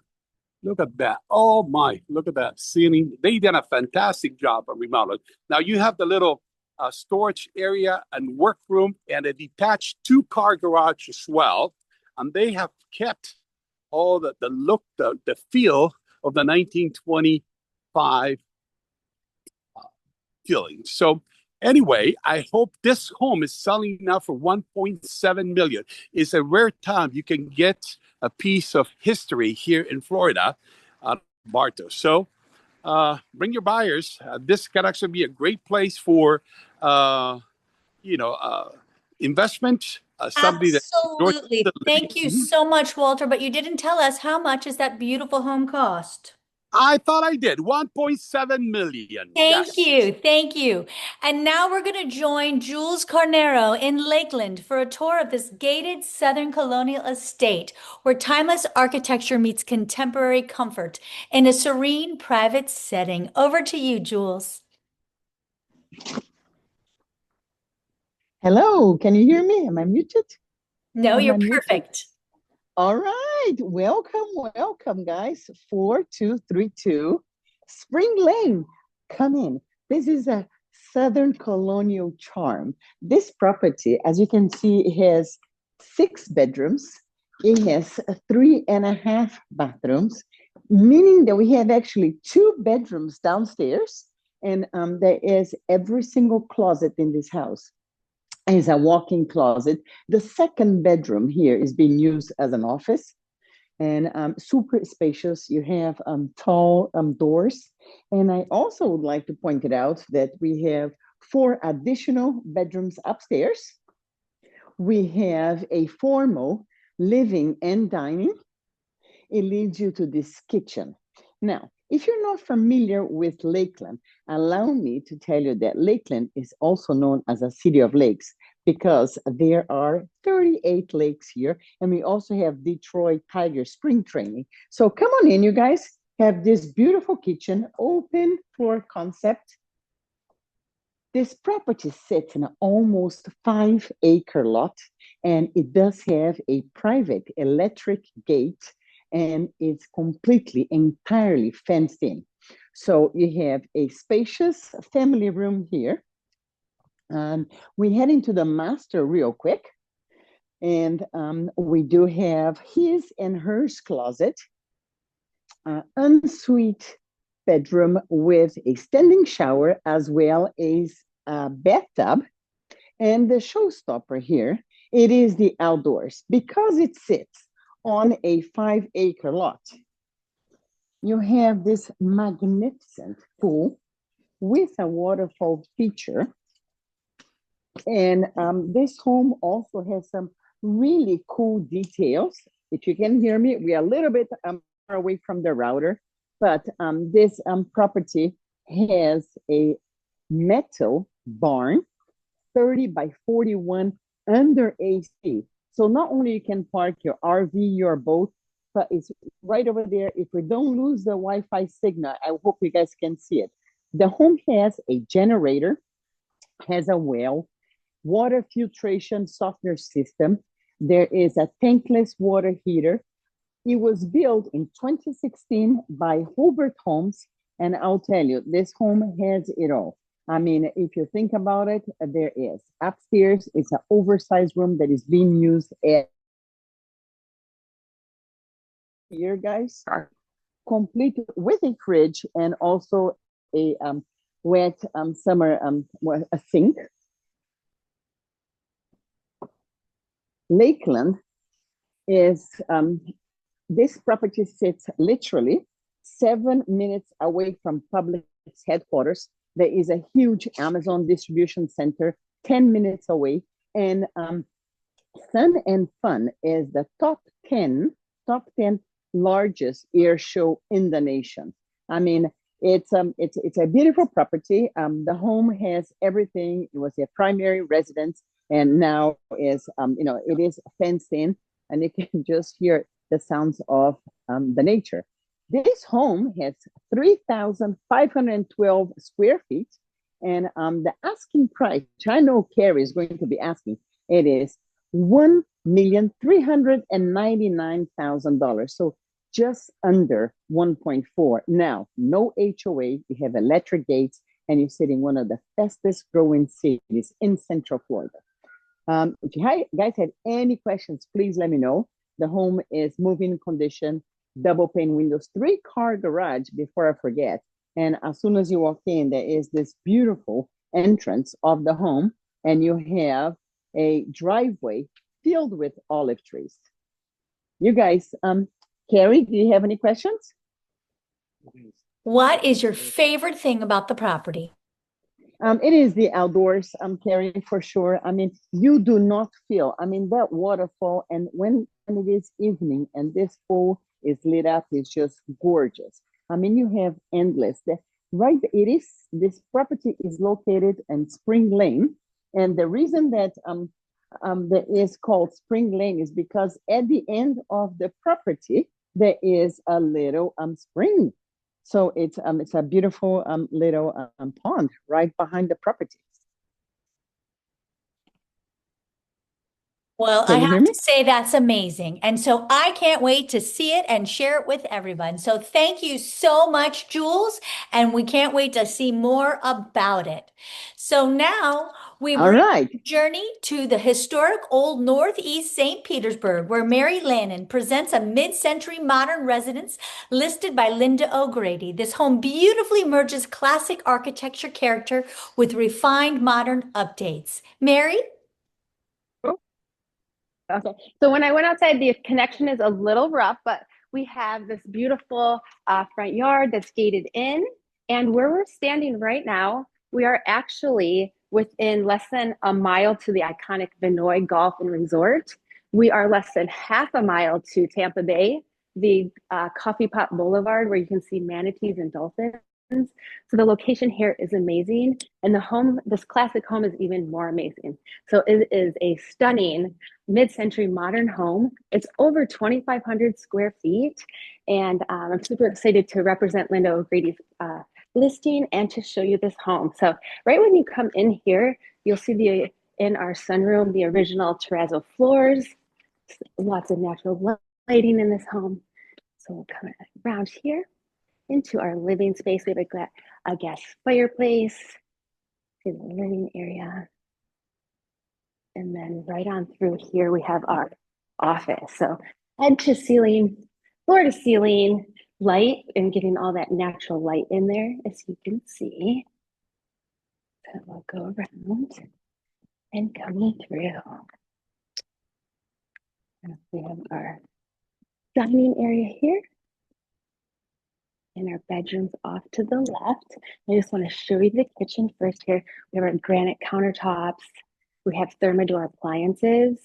Speaker 11: Look at that. Oh my, look at that ceiling. They did a fantastic job of remodeling. Now you have the little storage area and workroom and a detached 2-car garage as well. And they have kept all the look, the feel of the 1925 feeling. So anyway, I hope this home is selling now for $1.7 million. It's a rare time you can get a piece of history here in Florida, Bartow. So bring your buyers. This can actually be a great place for, investment.
Speaker 1: Absolutely. Thank you so much, Walter. But you didn't tell us, how much is that beautiful home cost?
Speaker 11: I thought I did. 1.7 million.
Speaker 1: Thank
Speaker 11: Yes.
Speaker 1: you. Thank you. And now we're going to join Jules Carnero in Lakeland for a tour of this gated Southern colonial estate where timeless architecture meets contemporary comfort in a serene private setting. Over to you, Jules.
Speaker 13: Hello, can you hear me? Am I muted?
Speaker 1: No,
Speaker 13: Am
Speaker 1: you're
Speaker 13: I muted?
Speaker 1: perfect.
Speaker 13: All right, welcome, guys. 4232 Spring Lane. Come in. This is a Southern colonial charm. This property, as you can see, it has 6 bedrooms. It has 3.5 bathrooms, meaning that we have actually 2 bedrooms downstairs, and there is every single closet in this house is a walk-in closet. The second bedroom here is being used as an office, and super spacious. You have tall doors. And I also would like to point it out that we have 4 additional bedrooms upstairs. We have a formal living and dining. It leads you to this kitchen. Now, if you're not familiar with Lakeland, allow me to tell you that Lakeland is also known as a city of lakes because there are 38 lakes here, and we also have Detroit Tiger spring training. So come on in, you guys. Have this beautiful kitchen, open floor concept. This property sits in an almost 5-acre lot, and it does have a private electric gate, and it's completely, entirely fenced in. So you have a spacious family room here. We head into the master real quick. And we do have his and hers closet, ensuite bedroom with a standing shower as well as a bathtub. And the showstopper here, it is the outdoors. Because it sits on a 5-acre lot, you have this magnificent pool with a waterfall feature. And this home also has some really cool details. If you can hear me, we are a little bit far away from the router, but this property has a metal barn, 30 by 41 under AC. So not only you can park your RV, your boat, but it's right over there. If we don't lose the Wi-Fi signal, I hope you guys can see it. The home has a generator, has a well, water filtration softener system. There is a tankless water heater. It was built in 2016 by Hobart Homes. And I'll tell you, this home has it all. I mean, if you think about it, there is. Upstairs, it's an oversized room that is being used here, guys, complete with a fridge and also a wet summer a sink. Lakeland is, this property sits literally 7 minutes away from Publix headquarters. There is a huge Amazon distribution center 10 minutes away. And Sun and Fun is the top 10 largest air show in the nation. I mean, it's a beautiful property. The home has everything. It was a primary residence, and now is it is fenced in, and you can just hear the sounds of the nature. This home has 3,512 square feet, and the asking price, which I know Carrie is going to be asking, it is $1,399,000. So just under 1.4. Now, no HOA, we have electric gates, and you sit in one of the fastest growing cities in Central Florida. If you guys have any questions, please let me know. The home is move-in condition, double pane windows, 3-car garage before I forget. And as soon as you walk in, there is this beautiful entrance of the home, and you have a driveway filled with olive trees. You guys, Carrie, do you have any questions?
Speaker 1: What is your favorite thing about the property?
Speaker 13: It is the outdoors, Carrie, for sure. I mean, you do not feel, I mean, that waterfall, and when it is evening and this pool is lit up, it's just gorgeous. I mean, you have endless. This property is located in Spring Lane. And the reason that that is called Spring Lane is because at the end of the property, there is a little spring. So it's a beautiful little pond right behind the property.
Speaker 1: Well, I
Speaker 13: Can you hear
Speaker 1: have
Speaker 13: me?
Speaker 1: to say that's amazing. And so I can't wait to see it and share it with everyone. So thank you so much, Jules. And we can't wait to see more about it. So now we
Speaker 13: All
Speaker 1: bring
Speaker 13: right.
Speaker 1: a journey to the historic Old Northeast St. Petersburg, where Mary Lannon presents a mid-century modern residence listed by Linda O'Grady. This home beautifully merges classic architecture character with refined modern updates. Mary?
Speaker 14: Okay. So when I went outside, the connection is a little rough, but we have this beautiful front yard that's gated in. And where we're standing right now, we are actually within less than a mile to the iconic Vinoy Golf and Resort. We are less than half a mile to Tampa Bay, the Coffee Pot Boulevard, where you can see manatees and dolphins. So the location here is amazing. And the home, this classic home, is even more amazing. So it is a stunning mid-century modern home. It's over 2,500 square feet. And I'm super excited to represent Linda O'Grady's listing and to show you this home. So right when you come in here, you'll see in our sunroom, the original terrazzo floors, lots of natural lighting in this home. So we'll come around here into our living space. We have a gas fireplace in the living area. And then right on through here, we have our office. So head to ceiling, floor to ceiling light, and getting all that natural light in there, as you can see. So we'll go around and coming through. And we have our dining area here. And our bedrooms off to the left. I just want to show you the kitchen first here. We have our granite countertops. We have Thermador appliances,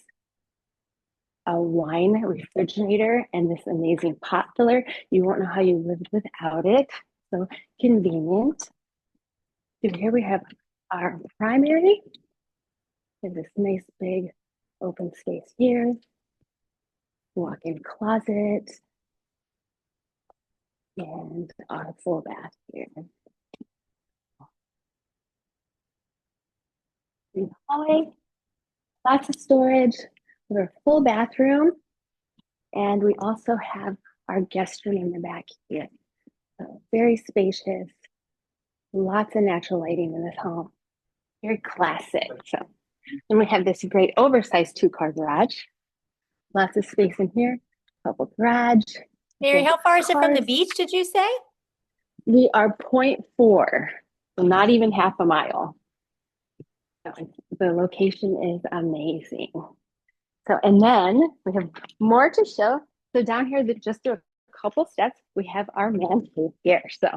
Speaker 14: a wine refrigerator, and this amazing pot filler. You won't know how you lived without it. So convenient. So here we have our primary. We have this nice big open space here. Walk-in closet. And our full bath here. In the hallway, lots of storage. We have a full bathroom, and we also have our guest room in the back here. So very spacious, lots of natural lighting in this home. Very classic. So, and we have this great oversized 2-car garage. Lots of space in here. Couple garage.
Speaker 1: Mary, how far is it from the beach, did you say?
Speaker 14: We are 0.4, so not even half a mile. The location is amazing. So, and then we have more to show. So down here, just do a couple steps, we have our man cave here. So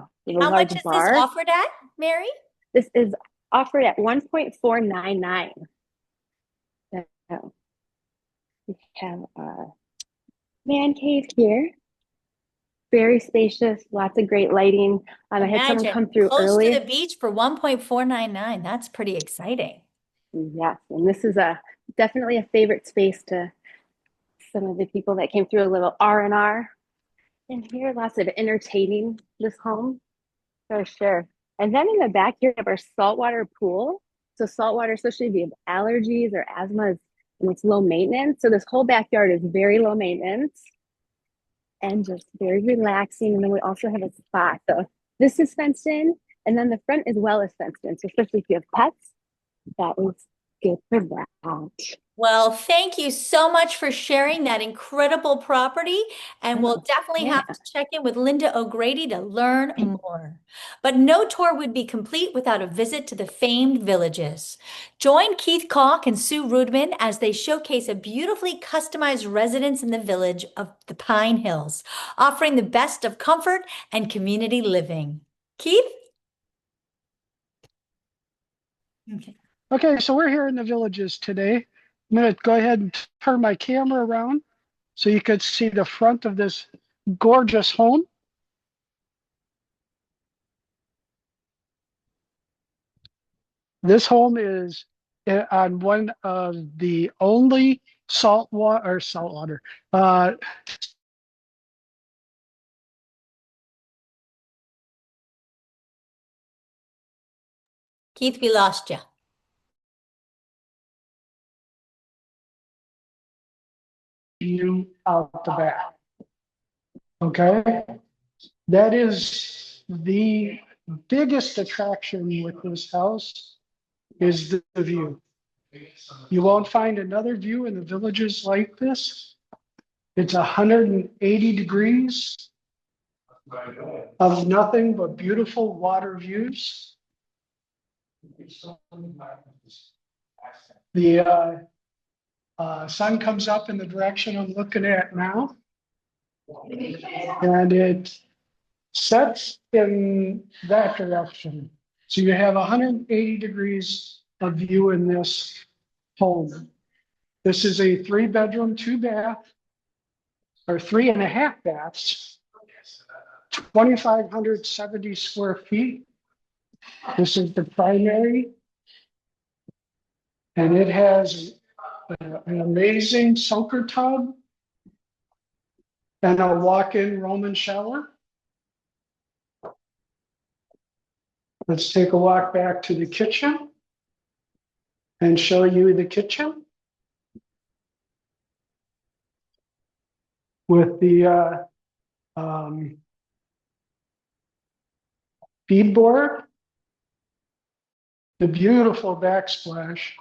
Speaker 1: how much is this offered at, Mary?
Speaker 14: This is offered at $1.499. So we have our man cave here. Very spacious, lots of great lighting. I had someone come through
Speaker 1: close
Speaker 14: early.
Speaker 1: to the beach for $1.499. That's pretty exciting.
Speaker 14: Yes, and this is definitely a favorite space to some of the people that came through. A little R&R in here, lots of entertaining this home for sure. And then in the back here, we have our saltwater pool. So saltwater, especially if you have allergies or asthma, and it's low maintenance. So this whole backyard is very low maintenance and just very relaxing. And then we also have a spa. So this is fenced in, and then the front as well is fenced in. So especially if you have pets, that is good for that.
Speaker 1: Well, thank you so much for sharing that incredible property. And we'll definitely have to check in with Linda O'Grady to learn more. But no tour would be complete without a visit to the famed villages. Join Keith Kalk and Sue Rudman as they showcase a beautifully customized residence in the village of the Pine Hills, offering the best of comfort and community living. Keith?
Speaker 15: Okay, so we're here in the villages today. I'm going to go ahead and turn my camera around so you could see the front of this gorgeous home. This home is on one of the only saltwater.
Speaker 1: Keith, we lost you.
Speaker 15: You out the back. Okay, that is the biggest attraction with this house is the view. You won't find another view in the Villages like this. It's 180 degrees of nothing but beautiful water views. The sun comes up in the direction I'm looking at now, and it sets in that direction. So you have 180 degrees of view in this home. This is a 3-bedroom, 2-bath, or 3.5 baths, 2,570 square feet. This is the primary. And it has an amazing soaker tub and a walk-in Roman shower. Let's take a walk back to the kitchen and show you the kitchen with the beadboard, the beautiful backsplash.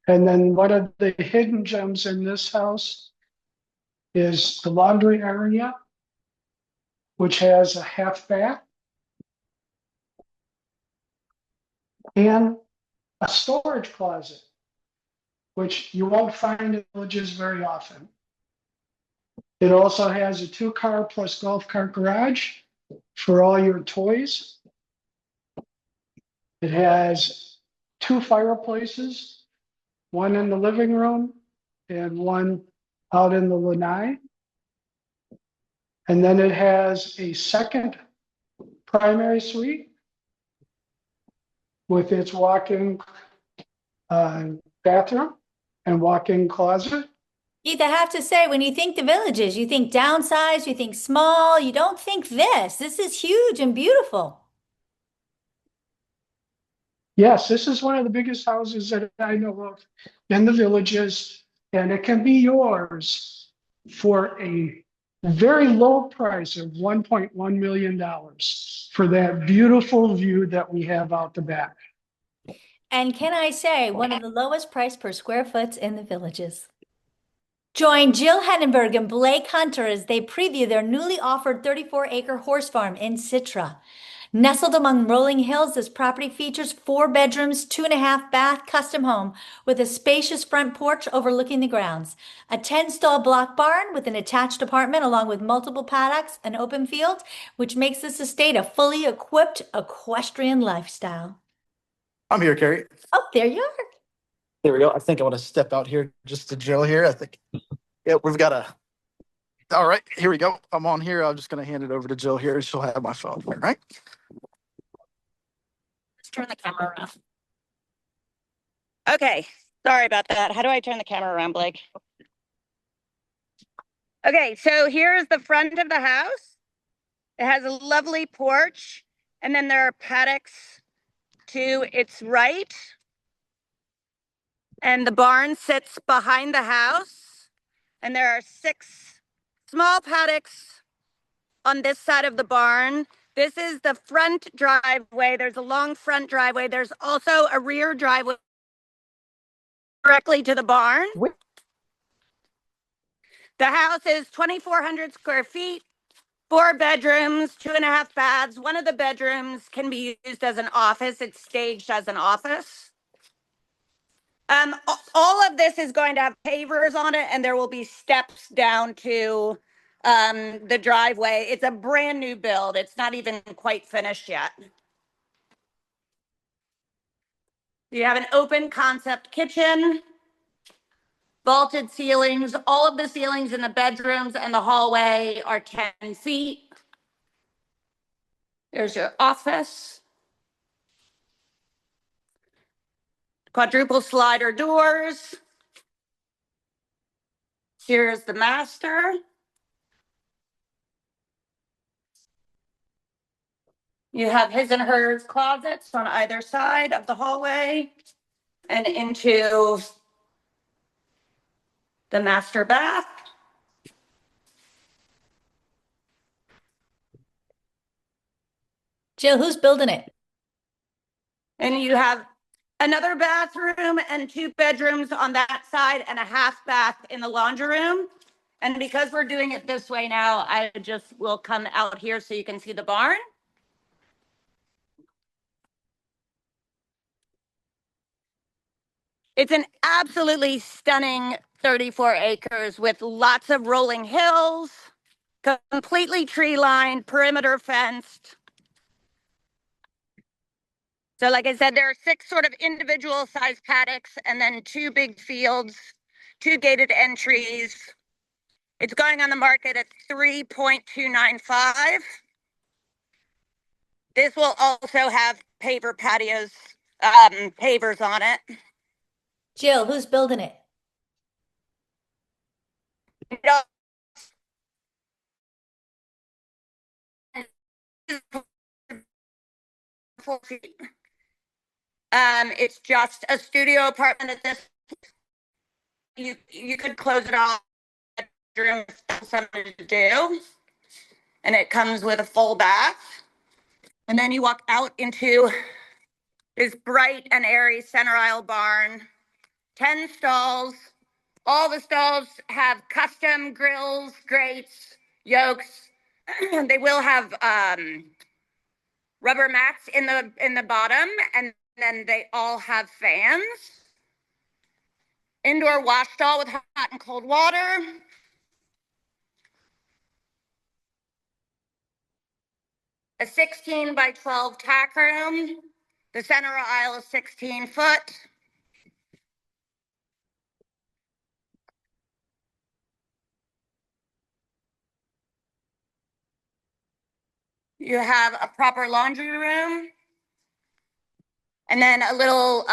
Speaker 15: And then one of the hidden gems in this house is the laundry area, which has a half bath and a storage closet, which you won't find in Villages very often. It also has a 2-car plus golf cart garage for all your toys. It has 2 fireplaces, one in the living room and one out in the lanai. And then it has a second primary suite with its walk-in bathroom and walk-in closet.
Speaker 1: Keith, I have to say, when you think the Villages, you think downsized, you think small, you don't think this. This is huge and beautiful.
Speaker 15: Yes, this is one of the biggest houses that I know of in the Villages, and it can be yours for a very low price of $1.1 million for that beautiful view that we have out the back.
Speaker 1: And can I say, one of the lowest price per square foot in the Villages. Join Jill Henneberg and Blake Hunter as they preview their newly offered 34-acre horse farm in Citra. Nestled among rolling hills, this property features 4 bedrooms, 2.5 bath custom home with a spacious front porch overlooking the grounds, a 10-stall block barn with an attached apartment along with multiple paddocks and open field, which makes this estate a fully equipped equestrian lifestyle.
Speaker 16: I'm here, Carrie.
Speaker 1: Oh, there you are.
Speaker 16: There we go. I think I want to step out here just to Jill here. I think, yeah, we've got a, all right, here we go. I'm on here. I'm just going to hand it over to Jill here. She'll have my phone here, right?
Speaker 17: Let's turn the camera around. Okay, sorry about that. How do I turn the camera around, Blake? Okay, so here's the front of the house. It has a lovely porch, and then there are paddocks to its right. And the barn sits behind the house, and there are 6 small paddocks on this side of the barn. This is the front driveway. There's a long front driveway. There's also a rear driveway directly to the barn. The house is 2,400 square feet, 4 bedrooms, 2.5 baths. One of the bedrooms can be used as an office. It's staged as an office. All of this is going to have pavers on it, and there will be steps down to the driveway. It's a brand new build. It's not even quite finished yet. You have an open concept kitchen, vaulted ceilings. All of the ceilings in the bedrooms and the hallway are 10 feet. There's your office. Quadruple slider doors. Here's the master. You have his and hers closets on either side of the hallway and into the master bath.
Speaker 1: Jill, who's building it?
Speaker 17: And you have another bathroom and 2 bedrooms on that side and a half bath in the laundry room. And because we're doing it this way now, I just will come out here so you can see the barn. It's an absolutely stunning 34 acres with lots of rolling hills, completely tree lined, perimeter fenced. So like I said, there are 6 sort of individual sized paddocks and then 2 big fields, 2 gated entries. It's going on the market at 3.295. This will also have paver patios, pavers on it.
Speaker 1: Jill, who's building it?
Speaker 17: It's just a studio apartment at this. You could close it off bedroom if something to do, and it comes with a full bath. And then you walk out into this bright and airy center aisle barn. 10 stalls. All the stalls have custom grills, grates, yokes. They will have rubber mats in the bottom, and then they all have fans. Indoor wash stall with hot and cold water. A 16 by 12 tack room. The center aisle is 16 foot. You have a proper laundry room. And then a little,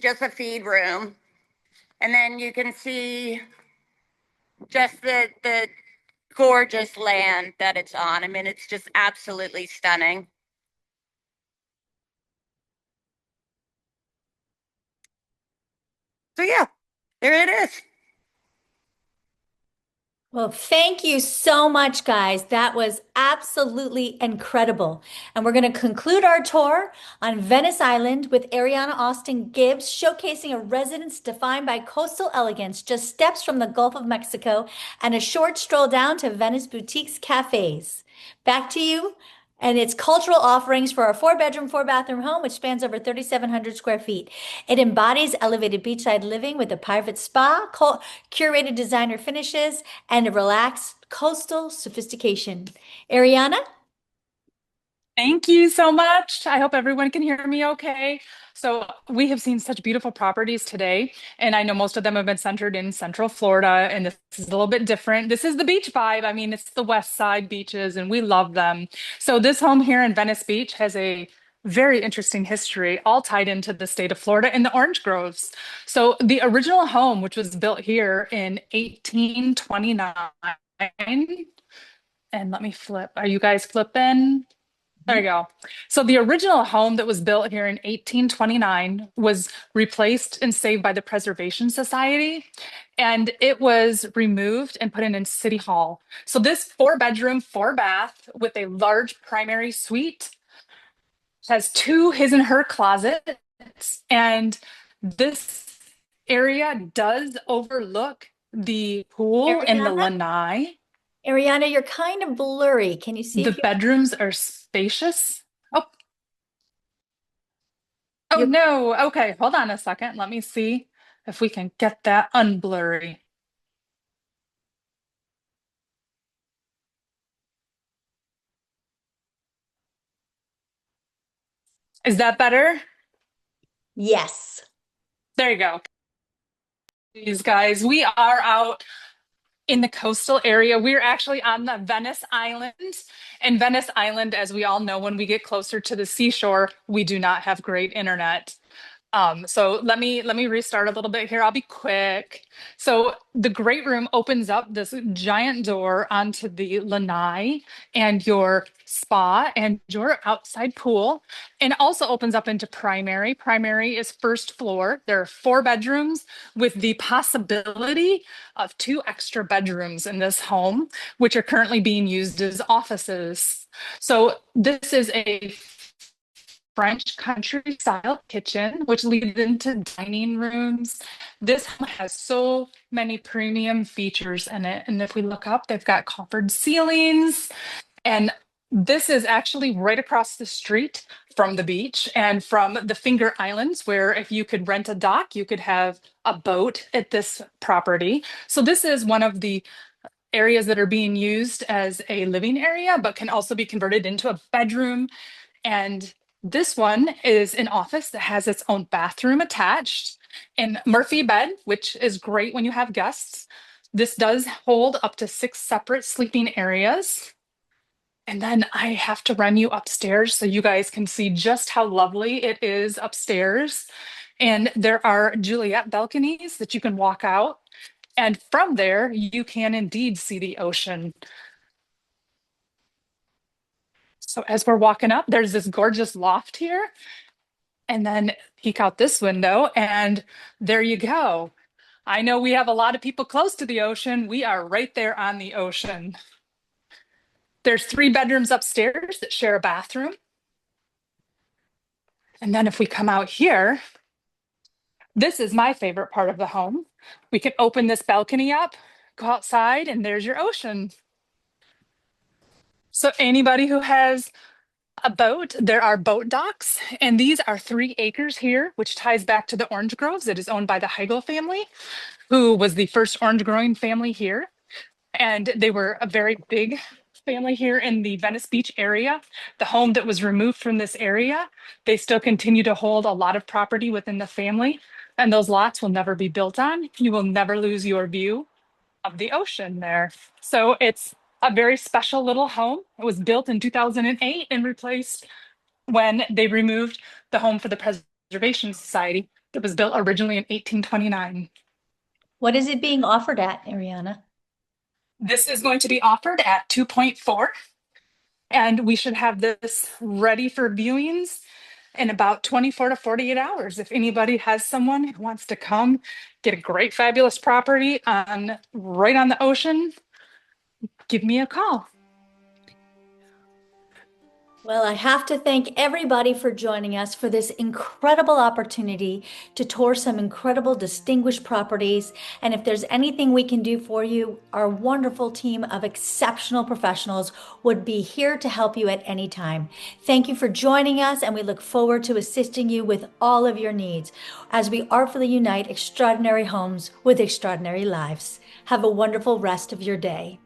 Speaker 17: just a feed room. And then you can see just the gorgeous land that it's on. I mean, it's just absolutely stunning. So yeah, there it is.
Speaker 1: Well, thank you so much, guys. That was absolutely incredible. And we're going to conclude our tour on Venice Island with Ariana Austin Gibbs, showcasing a residence defined by coastal elegance, just steps from the Gulf of Mexico and a short stroll down to Venice Boutiques Cafes. Back to you. And it's cultural offerings for our 4-bedroom, 4-bathroom home, which spans over 3,700 square feet. It embodies elevated beachside living with a private spa, curated designer finishes, and a relaxed coastal sophistication. Ariana?
Speaker 10: Thank you so much. I hope everyone can hear me okay. So we have seen such beautiful properties today, and I know most of them have been centered in Central Florida, and this is a little bit different. This is the beach vibe. I mean, it's the West Side beaches, and we love them. So this home here in Venice Beach has a very interesting history, all tied into the state of Florida and the orange groves. So the original home, which was built here in 1829, and let me flip. Are you guys flipping? There you go. So the original home that was built here in 1829 was replaced and saved by the Preservation Society, and it was removed and put in City Hall. So this 4-bedroom, 4-bath with a large primary suite has 2 his and her closets, and this area does overlook the pool and the lanai.
Speaker 1: Ariana, you're kind of blurry. Can you see
Speaker 10: The
Speaker 1: if you
Speaker 10: bedrooms are spacious. Oh no. Okay, hold on a second. Let me see if we can get that unblurry. Is that better?
Speaker 1: Yes.
Speaker 10: There you go. These guys, we are out
Speaker 18: in the coastal area. We're actually on the Venice Island. And Venice Island, as we all know, when we get closer to the seashore, we do not have great internet. So let me restart a little bit here. I'll be quick. So the great room opens up this giant door onto the lanai and your spa and your outside pool, and also opens up into primary. Primary is first floor. There are 4 bedrooms with the possibility of 2 extra bedrooms in this home, which are currently being used as offices. So this is a French country style kitchen, which leads into dining rooms. This home has so many premium features in it. And if we look up, they've got coffered ceilings. And this is actually right across the street from the beach and from the Finger Islands, where if you could rent a dock, you could have a boat at this property. So this is one of the areas that are being used as a living area, but can also be converted into a bedroom. And this one is an office that has its own bathroom attached and Murphy bed, which is great when you have guests. This does hold up to 6 separate sleeping areas. And then I have to run you upstairs so you guys can see just how lovely it is upstairs. And there are Juliet balconies that you can walk out. And from there, you can indeed see the ocean. So as we're walking up, there's this gorgeous loft here, and then peek out this window, and there you go. I know we have a lot of people close to the ocean. We are right there on the ocean. There's 3 bedrooms upstairs that share a bathroom. And then if we come out here, this is my favorite part of the home. We can open this balcony up, go outside, and there's your ocean. So anybody who has a boat, there are boat docks, and these are 3 acres here, which ties back to the orange groves. It is owned by the Heigl family, who was the first orange growing family here. And they were a very big family here in the Venice Beach area. The home that was removed from this area, they still continue to hold a lot of property within the family, and those lots will never be built on. You will never lose your view of the ocean there. So it's a very special little home. It was built in 2008 and replaced when they removed the home for the Preservation Society that was built originally in 1829.
Speaker 1: What is it being offered at, Ariana?
Speaker 18: This is going to be offered at 2.4, and we should have this ready for viewings in about 24 to 48 hours. If anybody has someone who wants to come get a great, fabulous property right on the ocean, give me a call.
Speaker 1: Well, I have to thank everybody for joining us for this incredible opportunity to tour some incredible distinguished properties. And if there's anything we can do for you, our wonderful team of exceptional professionals would be here to help you at any time. Thank you for joining us, and we look forward to assisting you with all of your needs as we artfully unite extraordinary homes with extraordinary lives. Have a wonderful rest of your day.